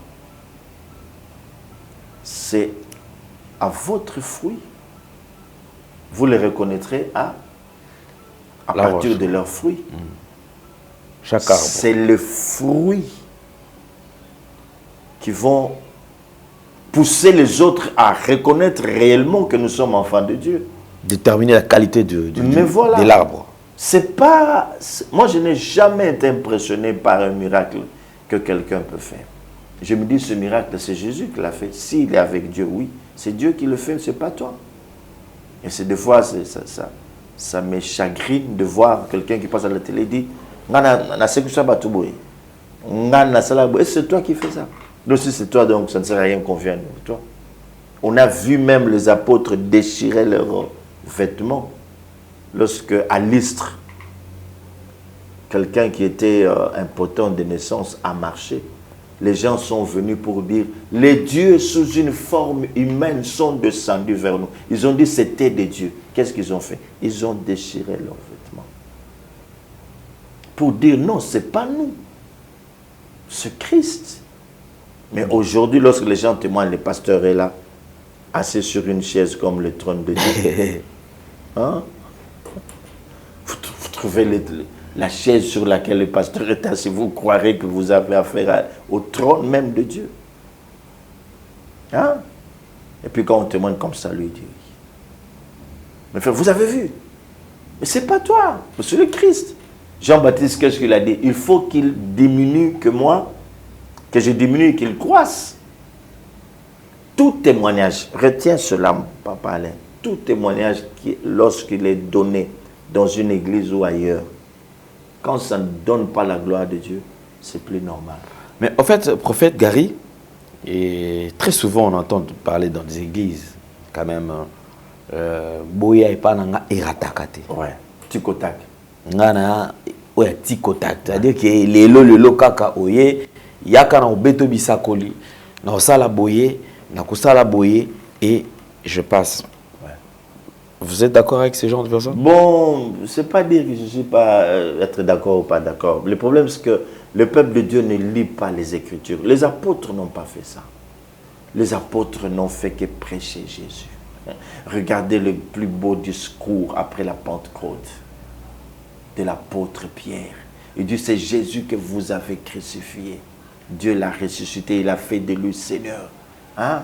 C'est à votre fruit. Vous les reconnaîtrez à partir de leurs fruits. Chaque arbre. C'est les fruits qui vont pousser les autres à reconnaître réellement que nous sommes enfants de Dieu. Déterminer la qualité de l'arbre. C'est pas... Moi, je n'ai jamais été impressionné par un miracle que quelqu'un peut faire. Je me dis, ce miracle, c'est Jésus qui l'a fait. S'il est avec Dieu, oui. C'est Dieu qui le fait, c'est pas toi. Et c'est des fois, ça me chagrine de voir quelqu'un qui passe à la télé et dit, c'est toi qui fais ça. Donc si c'est toi, donc ça ne sert à rien qu'on vienne avec toi. On a vu même les apôtres déchirer leurs vêtements lorsque à Lystre, quelqu'un qui était impotent de naissance a marché. Les gens sont venus pour dire, les dieux sous une forme humaine sont descendus vers nous. Ils ont dit c'était des dieux. Qu'est-ce qu'ils ont fait? Ils ont déchiré leurs vêtements. Pour dire non, ce n'est pas nous. C'est Christ. Mais aujourd'hui, lorsque les gens témoignent, le pasteur est là, assis sur une chaise comme le trône de Dieu. Hein? Vous trouvez la chaise sur laquelle le pasteur est assis, vous croirez que vous avez affaire au trône même de Dieu. Hein? Et puis quand on témoigne comme ça, lui dit, mais frère, vous avez vu? Mais ce n'est pas toi, c'est le Christ. Jean-Baptiste, qu'est-ce qu'il a dit? Il faut qu'il diminue que moi, que je diminue et qu'il croisse. Tout témoignage, retiens cela, Papa Alain, tout témoignage lorsqu'il est donné dans une église ou ailleurs, quand ça ne donne pas la gloire de Dieu, c'est plus normal. Mais en fait, prophète Gary, et très souvent on entend parler dans des églises, quand même, Boya et Pananga eratakate. Ouais, tikotak. Ngana, ouais, tikotak. C'est-à-dire que les lo kaka oye, yaka na obeto bisakoli, na osala boye, na kosala boye, et je passe. Vous êtes d'accord avec ce genre de personnes? Bon, c'est pas dire que je ne suis pas être d'accord ou pas d'accord. Le problème, c'est que le peuple de Dieu ne lit pas les Écritures. Les apôtres n'ont pas fait ça. Les apôtres n'ont fait que prêcher Jésus. Regardez le plus beau discours après la Pentecôte de l'apôtre Pierre. Il dit, c'est Jésus que vous avez crucifié. Dieu l'a ressuscité, il a fait de lui Seigneur. Hein?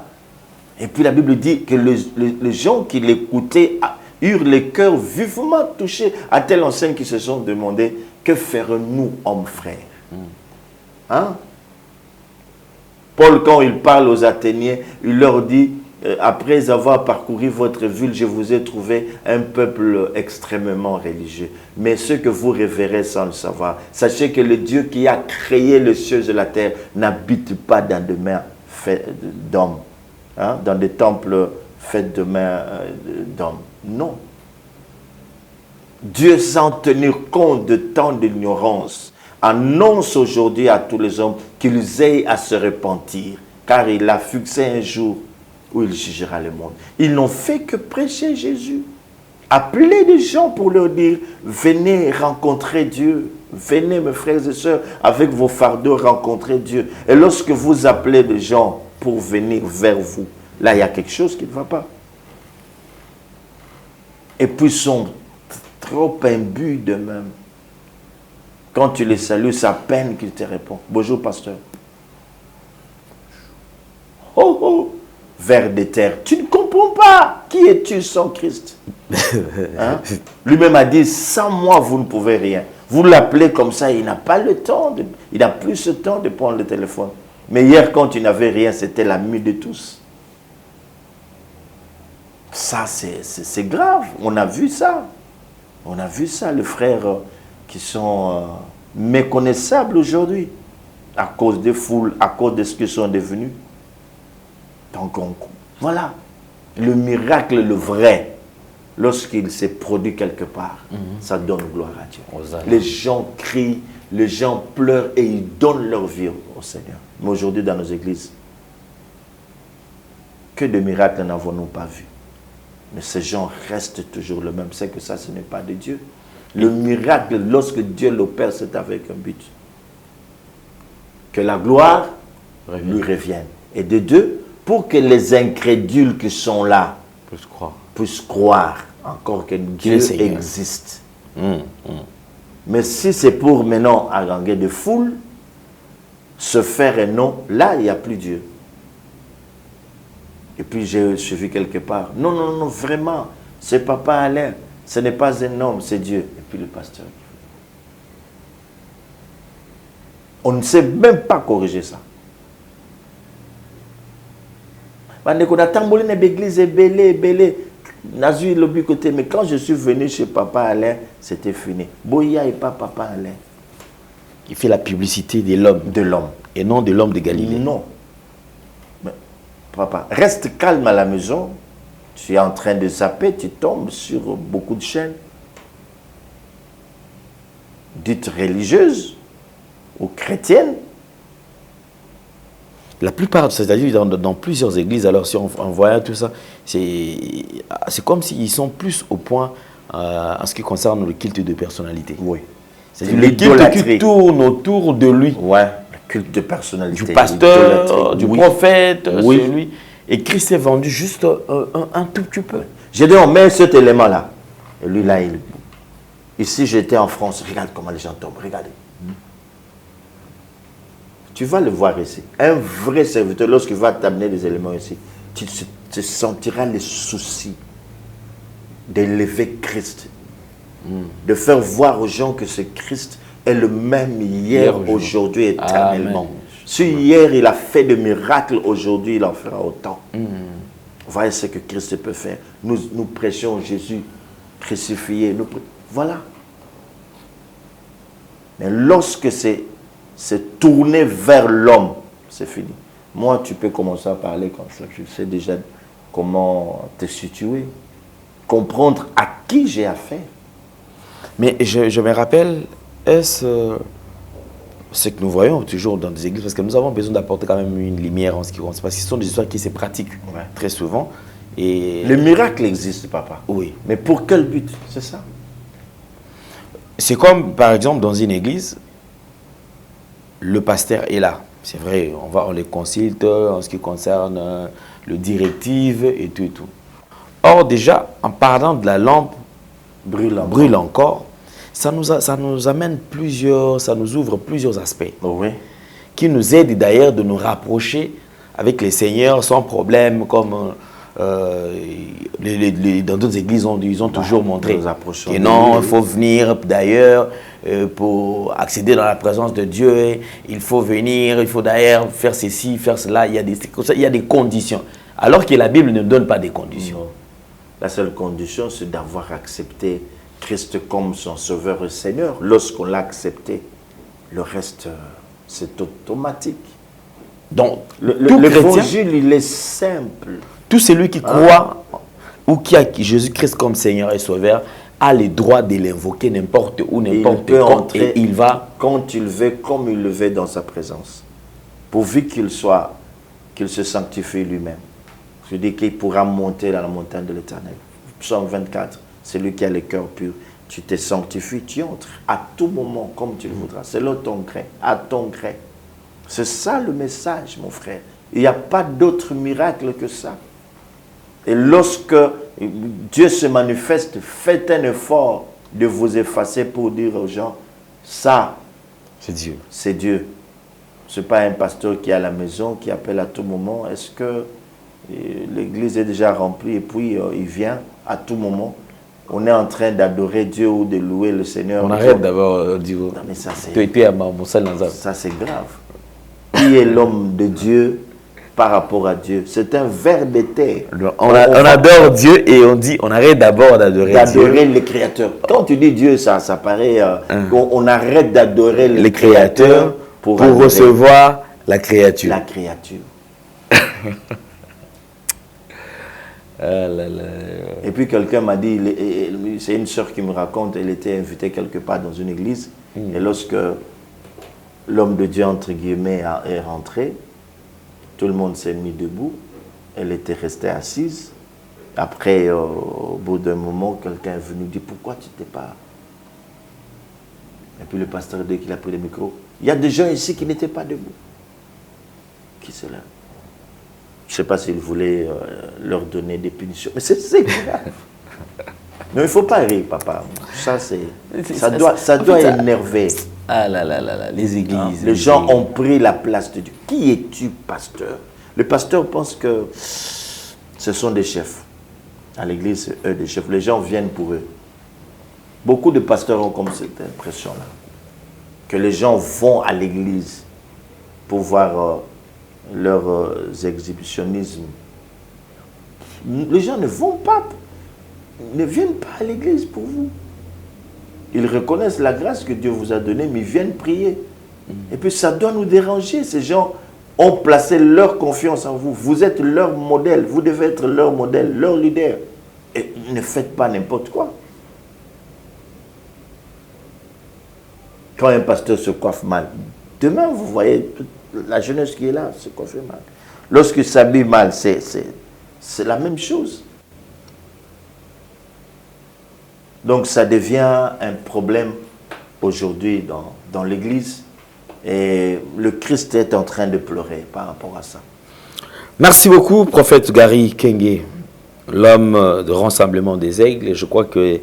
Et puis la Bible dit que les gens qui l'écoutaient eurent les cœurs vivement touchés à telle enseigne qu'ils se sont demandé, que ferons-nous, hommes frères? Hein? Paul, quand il parle aux Athéniens, il leur dit, après avoir parcouru votre ville, je vous ai trouvé un peuple extrêmement religieux. Mais ce que vous révérez sans le savoir, sachez que le Dieu qui a créé les cieux et la terre n'habite pas dans des mains d'hommes. Hein, dans des temples faits de mains d'hommes. Non. Dieu, sans tenir compte de tant d'ignorance, annonce aujourd'hui à tous les hommes qu'ils aient à se repentir, car il a fixé un jour où il jugera le monde. Ils n'ont fait que prêcher Jésus. Appeler des gens pour leur dire, venez rencontrer Dieu, Venez, mes frères et sœurs, avec vos fardeaux, rencontrer Dieu. Et lorsque vous appelez des gens pour venir vers vous, là, il y a quelque chose qui ne va pas. Et puis, ils sont trop imbus d'eux-mêmes. Quand tu les salues, c'est à peine qu'ils te répondent. Bonjour, pasteur. Oh, oh, vers des terres. Tu ne comprends pas. Qui es-tu sans Christ? Hein? Lui-même a dit, sans moi, vous ne pouvez rien. Vous l'appelez comme ça, il n'a pas le temps, il n'a plus ce temps de prendre le téléphone. Mais hier, quand tu n'avais rien, c'était l'ami de tous. Ça, c'est grave. On a vu ça. On a vu ça, les frères qui sont méconnaissables aujourd'hui, à cause des foules, à cause de ce qu'ils sont devenus. Donc, voilà, le miracle, le vrai, lorsqu'il s'est produit quelque part, ça donne gloire à Dieu. Les gens crient, les gens pleurent et ils donnent leur vie au Seigneur. Mais aujourd'hui, dans nos églises, que de miracles n'avons-nous pas vus? Mais ces gens restent toujours le même. C'est que ça, ce n'est pas de Dieu. Le miracle, lorsque Dieu l'opère, c'est avec un but. Que la gloire lui revienne. Et de deux, pour que les incrédules qui sont là puissent croire encore que Dieu existe. Mais si c'est pour maintenant haranguer de foule, se faire un nom, là, il n'y a plus Dieu. Et puis j'ai vu quelque part, non, non, non, vraiment, c'est Papa Alain, ce n'est pas un homme, c'est Dieu. Et puis le pasteur. On ne sait même pas corriger ça. Mais quand je suis venu chez Papa Alain, c'était fini. Boya et pas Papa Alain. Il fait la publicité de l'homme. De l'homme. Et non de l'homme de Galilée. Non. Papa, reste calme à la maison. Tu es en train de zapper, tu tombes sur beaucoup de chaînes dites religieuses ou chrétiennes. La plupart, c'est-à-dire dans plusieurs églises, alors si on voit tout ça, c'est comme s'ils sont plus au point en ce qui concerne le culte de personnalité. Oui. C'est-à-dire le culte qui tourne autour de lui. Ouais. Culte de personnalité. Du pasteur, du prophète, celui. Et Christ est vendu juste un tout petit peu. J'ai dit, on met cet élément-là. Et lui, là, ici, j'étais en France. Regarde comment les gens tombent. Regardez. Tu vas le voir ici. Un vrai serviteur, lorsqu'il va t'amener des éléments ici, tu sentiras les soucis d'élever Christ. De faire voir aux gens que ce Christ est le même hier, aujourd'hui, éternellement. Si hier il a fait des miracles, aujourd'hui il en fera autant. Voyez ce que Christ peut faire. Nous prêchons Jésus crucifié. Voilà. Mais lorsque c'est tourné vers l'homme, c'est fini. Moi, tu peux commencer à parler comme ça. Je sais déjà comment te situer. Comprendre à qui j'ai affaire. Mais je me rappelle, est-ce que nous voyons toujours dans des églises, parce que nous avons besoin d'apporter quand même une lumière en ce qui concerne, parce que ce sont des histoires qui se pratiquent très souvent. Et le miracle existe, papa. Oui. Mais pour quel but? C'est ça. C'est comme, par exemple, dans une église, le pasteur est là. C'est vrai, on les consulte en ce qui concerne le directive et tout et tout. Or, déjà, en parlant de la lampe brûle encore, ça nous amène ça nous ouvre plusieurs aspects. Oui. Qui nous aident d'ailleurs de nous rapprocher avec les seigneurs sans problème, comme dans d'autres églises, ils ont toujours montré. Et non, il faut venir d'ailleurs pour accéder dans la présence de Dieu, il faut venir, il faut d'ailleurs faire ceci, faire cela, il y a des conditions. Alors que la Bible ne donne pas des conditions. Non. La seule condition, c'est d'avoir accepté Christ comme son sauveur et Seigneur. Lorsqu'on l'a accepté, le reste, c'est automatique. Donc, l'évangile, il est simple. Tout celui qui croit ou qui a Jésus-Christ comme Seigneur et Sauveur a le droit de l'invoquer n'importe où, n'importe quand, et il va quand il veut, comme il le veut dans sa présence. Pourvu qu'il se sanctifie lui-même. Je dis qu'il pourra monter dans la montagne de l'Éternel. Psaume 24, c'est lui qui a le cœur pur. tu te sanctifies, tu entres à tout moment comme tu le voudras. Selon ton gré, à ton gré. C'est ça le message, mon frère. Il n'y a pas d'autre miracle que ça. Et lorsque Dieu se manifeste, faites un effort de vous effacer pour dire aux gens, ça, c'est Dieu. C'est Dieu. Ce n'est pas un pasteur qui est à la maison, qui appelle à tout moment. Est-ce que l'église est déjà remplie et puis il vient à tout moment? On est en train d'adorer Dieu ou de louer le Seigneur. On arrête d'abord Dieu. Non, mais ça c'est grave. Qui est l'homme de Dieu par rapport à Dieu? C'est un ver de terre. On adore Dieu et on dit on arrête d'abord d'adorer Dieu. D'adorer le Créateur. Quand tu dis Dieu, ça paraît qu'on arrête d'adorer le Créateur pour recevoir la créature. La créature. Et puis quelqu'un m'a dit, c'est une sœur qui me raconte, elle était invitée quelque part dans une église, et lorsque l'homme de Dieu, entre guillemets, est rentré, tout le monde s'est mis debout, elle était restée assise. Après, au bout d'un moment, quelqu'un est venu dire, pourquoi tu t'es pas... Et puis le pasteur, dès qu'il a pris le micro, il y a des gens ici qui n'étaient pas debout. Qui c'est là? Je ne sais pas s'il voulait leur donner des punitions, mais c'est grave. Non, il ne faut pas rire, papa. Ça doit énerver. Ah là là là là, les églises. Les gens ont pris la place de Dieu. Qui es-tu, pasteur? Le pasteur pense que ce sont des chefs. À l'église, c'est eux des chefs. Les gens viennent pour eux. Beaucoup de pasteurs ont comme cette impression-là. Que les gens vont à l'église pour voir leurs exhibitionnismes. Les gens ne viennent pas à l'église pour vous. Ils reconnaissent la grâce que Dieu vous a donnée, mais ils viennent prier. Et puis ça doit nous déranger. Ces gens ont placé leur confiance en vous. Vous êtes leur modèle. Vous devez être leur modèle, leur leader. Et ne faites pas n'importe quoi. Quand un pasteur se coiffe mal, demain vous voyez la jeunesse qui est là se coiffer mal. Lorsqu'il s'habille mal, c'est la même chose. Donc ça devient un problème aujourd'hui dans l'église. Et le Christ est en train de pleurer par rapport à ça. Merci beaucoup, prophète Gary Kenge, l'homme de rassemblement des aigles. Et je crois que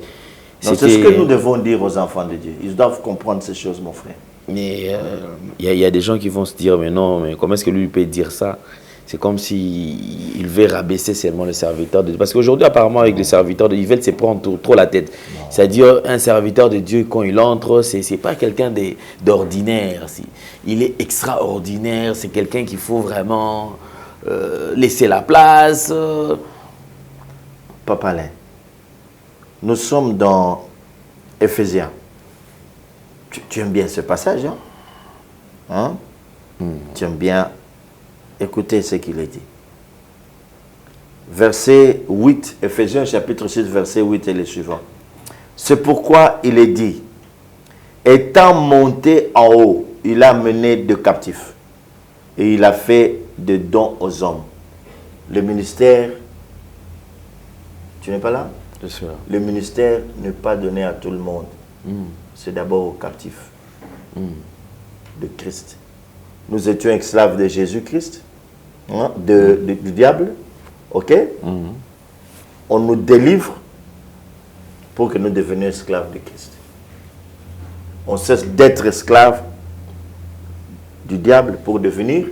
c'est ce que nous devons dire aux enfants de Dieu. Ils doivent comprendre ces choses, mon frère. Mais il y a des gens qui vont se dire, mais non, mais comment est-ce que lui peut dire ça? C'est comme s'il veut rabaisser seulement le serviteur de Dieu. Parce qu'aujourd'hui, apparemment, avec les serviteurs de Dieu, ils veulent se prendre trop la tête. C'est-à-dire, un serviteur de Dieu, quand il entre, ce n'est pas quelqu'un d'ordinaire. Il est extraordinaire. C'est quelqu'un qu'il faut vraiment laisser la place. Papa Alain, nous sommes dans Éphésiens. Tu aimes bien ce passage, hein? Tu aimes bien écouter ce qu'il est dit. Verset 8, Éphésiens chapitre 6, verset 8 et le suivant. C'est pourquoi il est dit, étant monté en haut, il a mené de captifs et il a fait de dons aux hommes. Le ministère, tu n'es pas là? Bien sûr. Le ministère n'est pas donné à tout le monde. C'est d'abord aux captifs de Christ. Nous étions esclaves de Jésus-Christ, hein, du diable, ok? On nous délivre pour que nous devenions esclaves de Christ. On cesse d'être esclaves du diable pour devenir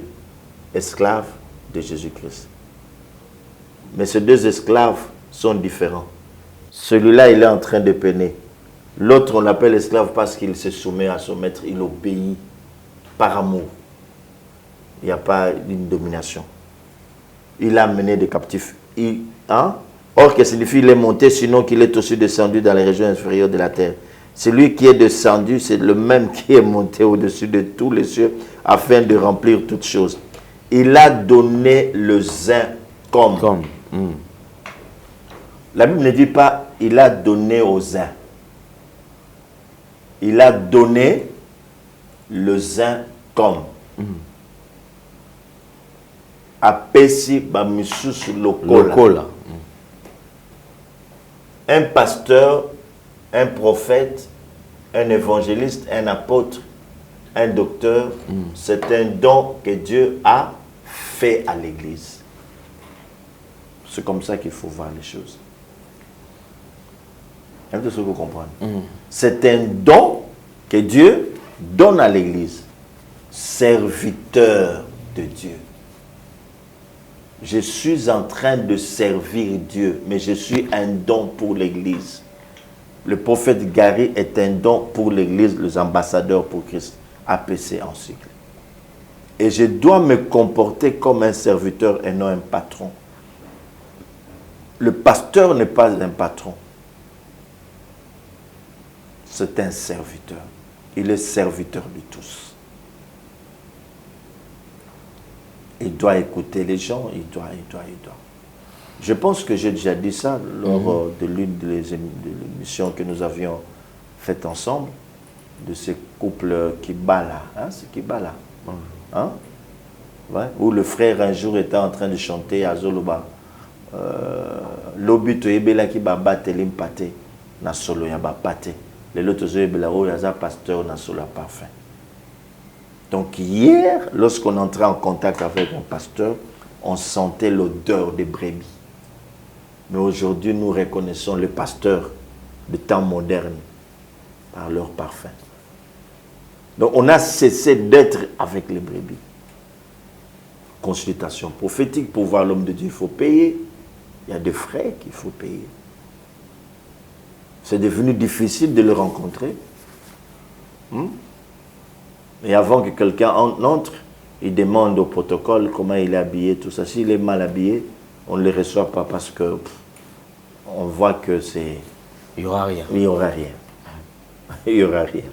esclaves de Jésus-Christ. Mais ces deux esclaves sont différents. Celui-là, il est en train de peiner. L'autre, on l'appelle esclave parce qu'il se soumet à son maître, il obéit par amour. Il n'y a pas une domination. Il a mené des captifs. Or, que signifie il est monté, sinon qu'il est aussi descendu dans les régions inférieures de la terre. Celui qui est descendu, c'est le même qui est monté au-dessus de tous les cieux, afin de remplir toutes choses. Il a donné le zin comme. La Bible ne dit pas, il a donné aux uns. Il a donné le zin comme. Apesi bamisusu lokola. Un pasteur un prophète, un évangéliste, un apôtre, un docteur, c'est un don que Dieu a fait à l'Église. C'est comme ça qu'il faut voir les choses. Est-ce que vous comprenez? C'est un don que Dieu donne à l'Église. Serviteur de Dieu. Je suis en train de servir Dieu, mais je suis un don pour l'Église. Le prophète Gary est un don pour l'Église, les ambassadeurs pour Christ, APC en cycle. Et je dois me comporter comme un serviteur et non un patron. Le pasteur n'est pas un patron. C'est un serviteur. Il est serviteur de tous. Il doit écouter les gens, il doit. Je pense que j'ai déjà dit ça lors de l'une des émissions que nous avions faites ensemble, de ces couples qui bat là. Hein? C'est qui bat là. Hein? Ouais? Où le frère un jour était en train de chanter à Zoloba. Lobi to ebela ki ba batelim pate na solo ya ba pate. Les autres ebela o yaza pasteur na solo parfum. Donc hier, lorsqu'on entrait en contact avec un pasteur, on sentait l'odeur des brebis. Mais aujourd'hui, nous reconnaissons les pasteurs de temps moderne par leur parfum. Donc on a cessé d'être avec les brebis. Consultation prophétique, pour voir l'homme de Dieu, il faut payer. Il y a des frais qu'il faut payer. C'est devenu difficile de le rencontrer. Et avant que quelqu'un entre, il demande au protocole comment il est habillé, tout ça. S'il est mal habillé, on ne le reçoit pas parce que on voit que c'est... Il n'y aura rien. Il n'y aura rien. Il n'y aura rien.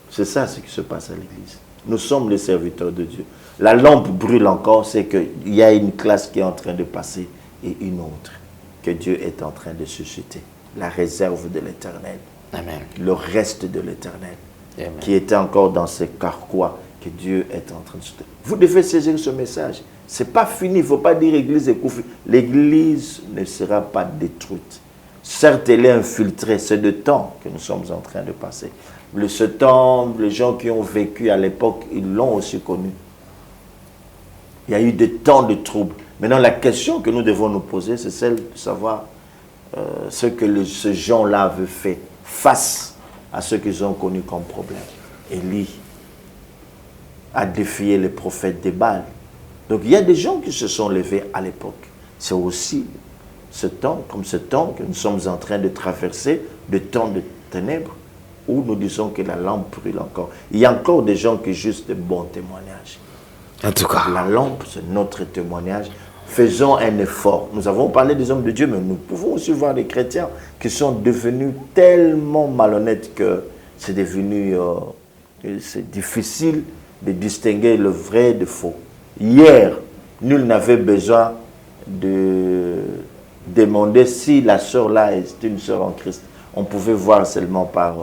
C'est ça ce qui se passe à l'Église. Nous sommes les serviteurs de Dieu. La lampe brûle encore, c'est qu'il y a une classe qui est en train de passer et une autre que Dieu est en train de susciter. La réserve de l'Éternel. Amen. Le reste de l'Éternel. Amen. Qui était encore dans ces carquois que Dieu est en train de soutenir. Vous devez saisir ce message. Ce n'est pas fini, il ne faut pas dire l'Église est couverte. L'Église ne sera pas détruite. Certes, elle est infiltrée, c'est de temps que nous sommes en train de passer. Ce temps, les gens qui ont vécu à l'époque, ils l'ont aussi connu. Il y a eu des temps de troubles. Maintenant, la question que nous devons nous poser, c'est celle de savoir ce que ces gens-là avaient fait face à ce qu'ils ont connu comme problème. Élie a défié les prophètes des Baals. Donc il y a des gens qui se sont levés à l'époque. C'est aussi ce temps, comme ce temps que nous sommes en train de traverser, de temps de ténèbres, où nous disons que la lampe brûle encore. Il y a encore des gens qui juste de bons témoignages. En tout cas. La lampe, c'est notre témoignage. Faisons un effort. Nous avons parlé des hommes de Dieu, mais nous pouvons aussi voir des chrétiens qui sont devenus tellement malhonnêtes que c'est devenu c'est difficile de distinguer le vrai du faux. Hier, nul n'avait besoin de demander si la sœur là est une sœur en Christ. On pouvait voir seulement par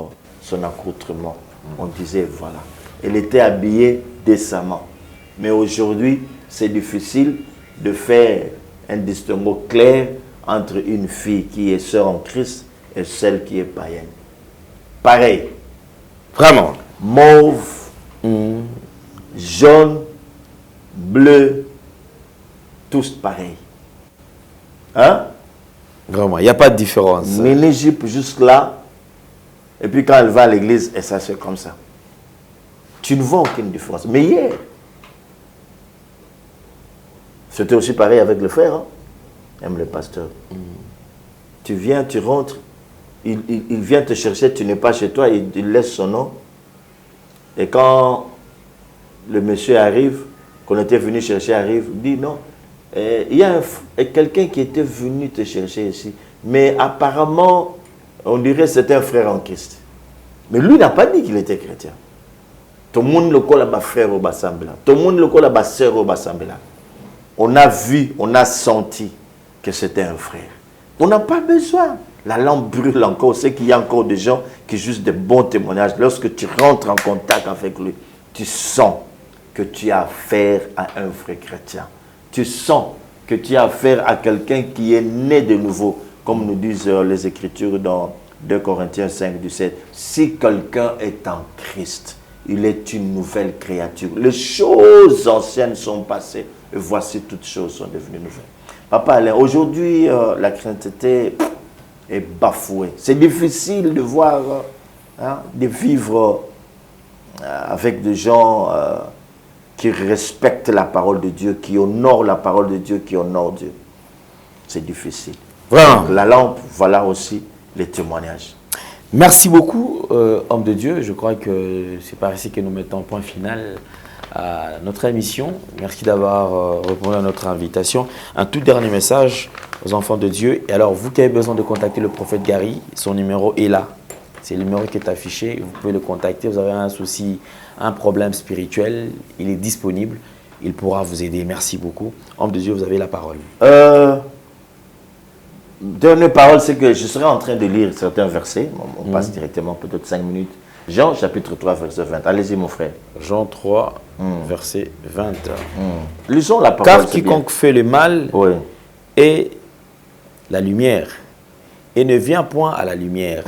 son accoutrement. On disait voilà. Elle était habillée décemment. Mais aujourd'hui, c'est difficile de faire un distinguo clair entre une fille qui est sœur en Christ et celle qui est païenne. Pareil. Vraiment. Mauve, jaune, bleu, tous pareils. Hein? Vraiment, il n'y a pas de différence. Mini-jupe juste là, et puis quand elle va à l'église, et ça c'est comme ça. Tu ne vois aucune différence. Mais hier, c'était aussi pareil avec le frère, hein? Même le pasteur. Tu viens, tu rentres, il vient te chercher, tu n'es pas chez toi, il laisse son nom. Et quand le monsieur arrive, qu'on était venu chercher arrive, il dit non, il y a quelqu'un qui était venu te chercher ici. Mais apparemment, on dirait que c'était un frère en Christ. Mais lui n'a pas dit qu'il était chrétien. Tout le monde le connaît là-bas frère au Bassambela. Tout le monde le connaît là-bas sœur au Bassambela. On a vu, on a senti que c'était un frère. On n'a pas besoin. La lampe brûle encore. C'est qu'il y a encore des gens qui ont juste de bons témoignages. Lorsque tu rentres en contact avec lui, tu sens que tu as affaire à un vrai chrétien. Tu sens que tu as affaire à quelqu'un qui est né de nouveau. Comme nous disent les Écritures dans 2 Corinthiens 5, 17. Si quelqu'un est en Christ, il est une nouvelle créature. Les choses anciennes sont passées et voici toutes choses sont devenues nouvelles. Papa Alain, aujourd'hui, la chrétienté est bafouée. C'est difficile de voir, de vivre avec des gens qui respectent la parole de Dieu, qui honorent la parole de Dieu, qui honorent Dieu. C'est difficile. Vraiment. Donc, la lampe, voilà aussi les témoignages. Merci beaucoup, homme de Dieu. Je crois que c'est par ici que nous mettons point final à notre émission. Merci d'avoir répondu à notre invitation. Un tout dernier message aux enfants de Dieu. Et alors, vous qui avez besoin de contacter le prophète Gary, son numéro est là. C'est le numéro qui est affiché. Vous pouvez le contacter. Vous avez un souci, un problème spirituel. Il est disponible. Il pourra vous aider. Merci beaucoup. Homme de Dieu, vous avez la parole. Dernière parole, c'est que je serai en train de lire certains versets. On passe directement, peut-être 5 minutes. Jean, chapitre 3, verset 20. Allez-y, mon frère. Jean 3, verset 20. Lisons la parole. Car quiconque fait le mal est la lumière et ne vient point à la lumière,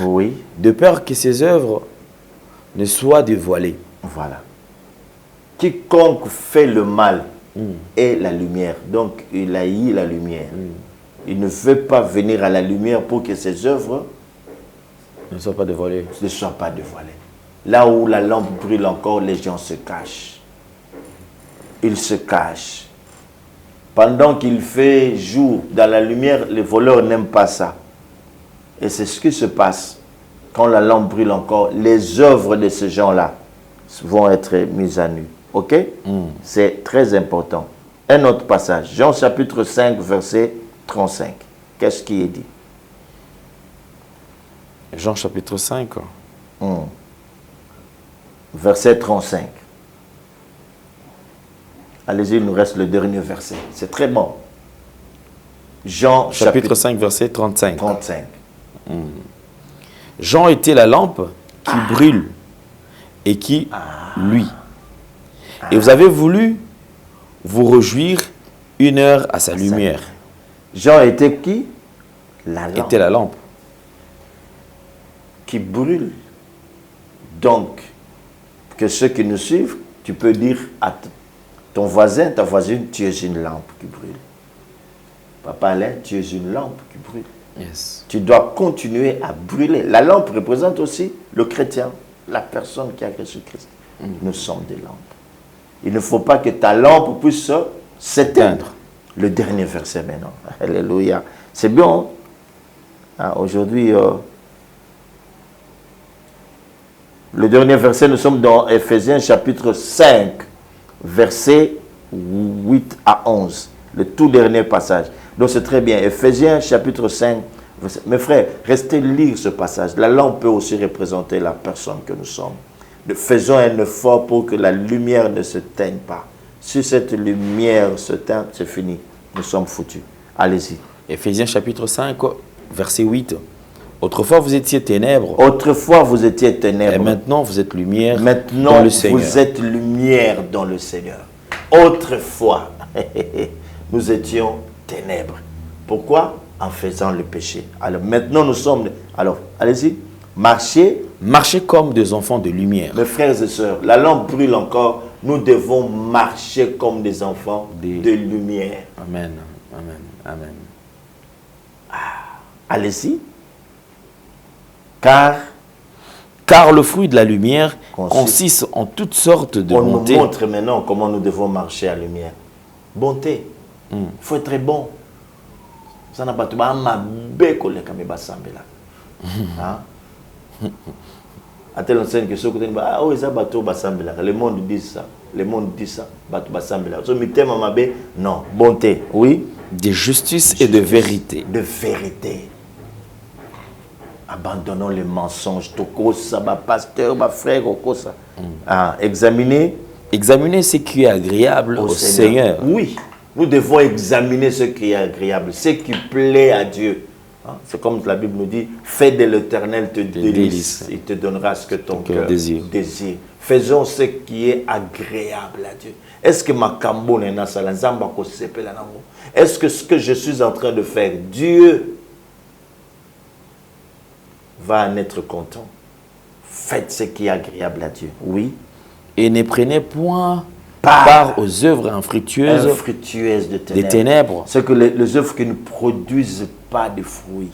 de peur que ses œuvres ne soient dévoilées. Voilà. Quiconque fait le mal est la lumière. Donc, il haït la lumière. Il ne veut pas venir à la lumière pour que ses œuvres ne soient pas dévoilées. Ne soient pas dévoilées. Là où la lampe brûle encore, les gens se cachent. Ils se cachent. Pendant qu'il fait jour dans la lumière, les voleurs n'aiment pas ça. Et c'est ce qui se passe quand la lampe brûle encore. Les œuvres de ces gens-là vont être mises à nu. Ok? C'est très important. Un autre passage. Jean chapitre 5, verset 35. Qu'est-ce qui est dit? Jean chapitre 5. Verset 35. Allez-y, il nous reste le dernier verset. C'est très bon. Jean chapitre 5, verset 35. 35. Jean était la lampe qui brûle et qui luit. Et vous avez voulu vous réjouir 1 heure à sa lumière. Jean était qui? La lampe. Était la lampe. Qui brûle. Donc, que ceux qui nous suivent, tu peux dire à ton voisin, ta voisine, tu es une lampe qui brûle. Papa Alain, tu es une lampe qui brûle. Yes. Tu dois continuer à brûler. La lampe représente aussi le chrétien, la personne qui a Jésus-Christ. Nous sommes des lampes. Il ne faut pas que ta lampe puisse s'éteindre. Le dernier verset maintenant. Alléluia. C'est bien. Hein? Aujourd'hui, le dernier verset, nous sommes dans Ephésiens chapitre 5, verset 8 à 11. Le tout dernier passage. Donc c'est très bien. Ephésiens chapitre 5, verset. Mes frères, restez lire ce passage. La lampe peut aussi représenter la personne que nous sommes. Faisons un effort pour que la lumière ne se teigne pas. Si cette lumière se teint, c'est fini. Nous sommes foutus. Allez-y. Ephésiens chapitre 5, verset 8. Autrefois, vous étiez ténèbres. Autrefois, vous étiez ténèbres. Et maintenant, vous êtes lumière maintenant, dans le Seigneur. Vous êtes lumière dans le Seigneur. Autrefois, nous étions ténèbres. Pourquoi? En faisant le péché. Alors maintenant, nous sommes... Alors, allez-y. Marchez. Marchez comme des enfants de lumière. Mes frères et sœurs, la lampe brûle encore. Nous devons marcher comme des enfants de lumière. Amen. Amen. Amen. Allez-y. Car le fruit de la lumière consiste en toutes sortes de bonté. On nous montre maintenant comment nous devons marcher à la lumière. Bonté. Il faut être bon. Ça n'a pas tout le monde dit ça. Le monde dit ça. Non. Bonté. Oui. De justice et de vérité. De vérité. Abandonnons les mensonges. Tokosa, ma pasteur, ma frère, Okosa. Examiner. Examiner ce qui est agréable au Seigneur. Oui. Nous devons examiner ce qui est agréable, ce qui plaît à Dieu. C'est comme la Bible nous dit, fais de l'Éternel te délice. Il te donnera ce que ton cœur désire. Faisons ce qui est agréable à Dieu. Est-ce que ma kambo n'est pas ça? Est-ce que ce que je suis en train de faire, Dieu va en être content. Faites ce qui est agréable à Dieu. Oui. Et ne prenez point part aux œuvres infructueuses des ténèbres. C'est que les œuvres qui ne produisent pas de fruits.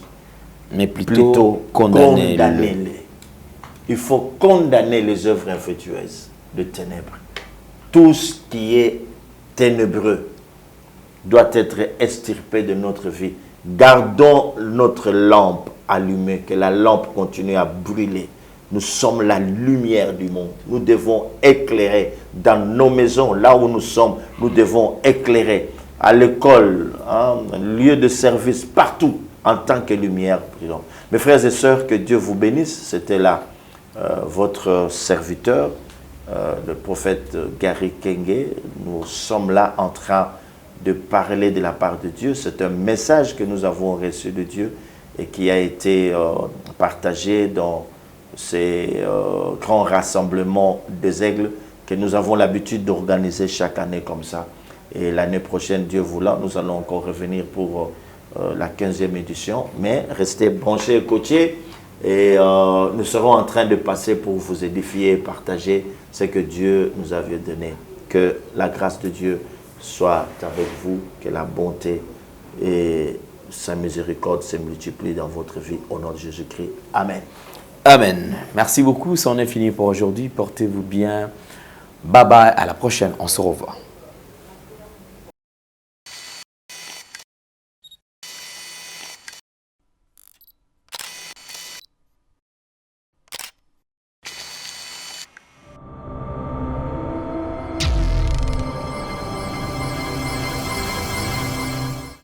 Mais plutôt condamnez-les. Il faut condamner les œuvres infructueuses de ténèbres. Tout ce qui est ténébreux doit être extirpé de notre vie. Gardons notre lampe allumée, que la lampe continue à brûler. Nous sommes la lumière du monde. Nous devons éclairer dans nos maisons, là où nous sommes. Nous devons éclairer à l'école, lieu de service, partout, en tant que lumière brûlante. Mes frères et sœurs, que Dieu vous bénisse. C'était là votre serviteur, le prophète Gary Kenge. Nous sommes là en train de parler de la part de Dieu. C'est un message que nous avons reçu de Dieu et qui a été partagé dans ces grands rassemblements des aigles que nous avons l'habitude d'organiser chaque année comme ça. Et l'année prochaine, Dieu voulant, nous allons encore revenir pour la 15e édition. Mais restez branchés et coachés et nous serons en train de passer pour vous édifier et partager ce que Dieu nous avait donné. Que la grâce de Dieu soit avec vous, que la bonté et sa miséricorde se multiplient dans votre vie. Au nom de Jésus-Christ. Amen. Amen. Merci beaucoup. C'en est fini pour aujourd'hui. Portez-vous bien. Bye bye. À la prochaine. On se revoit.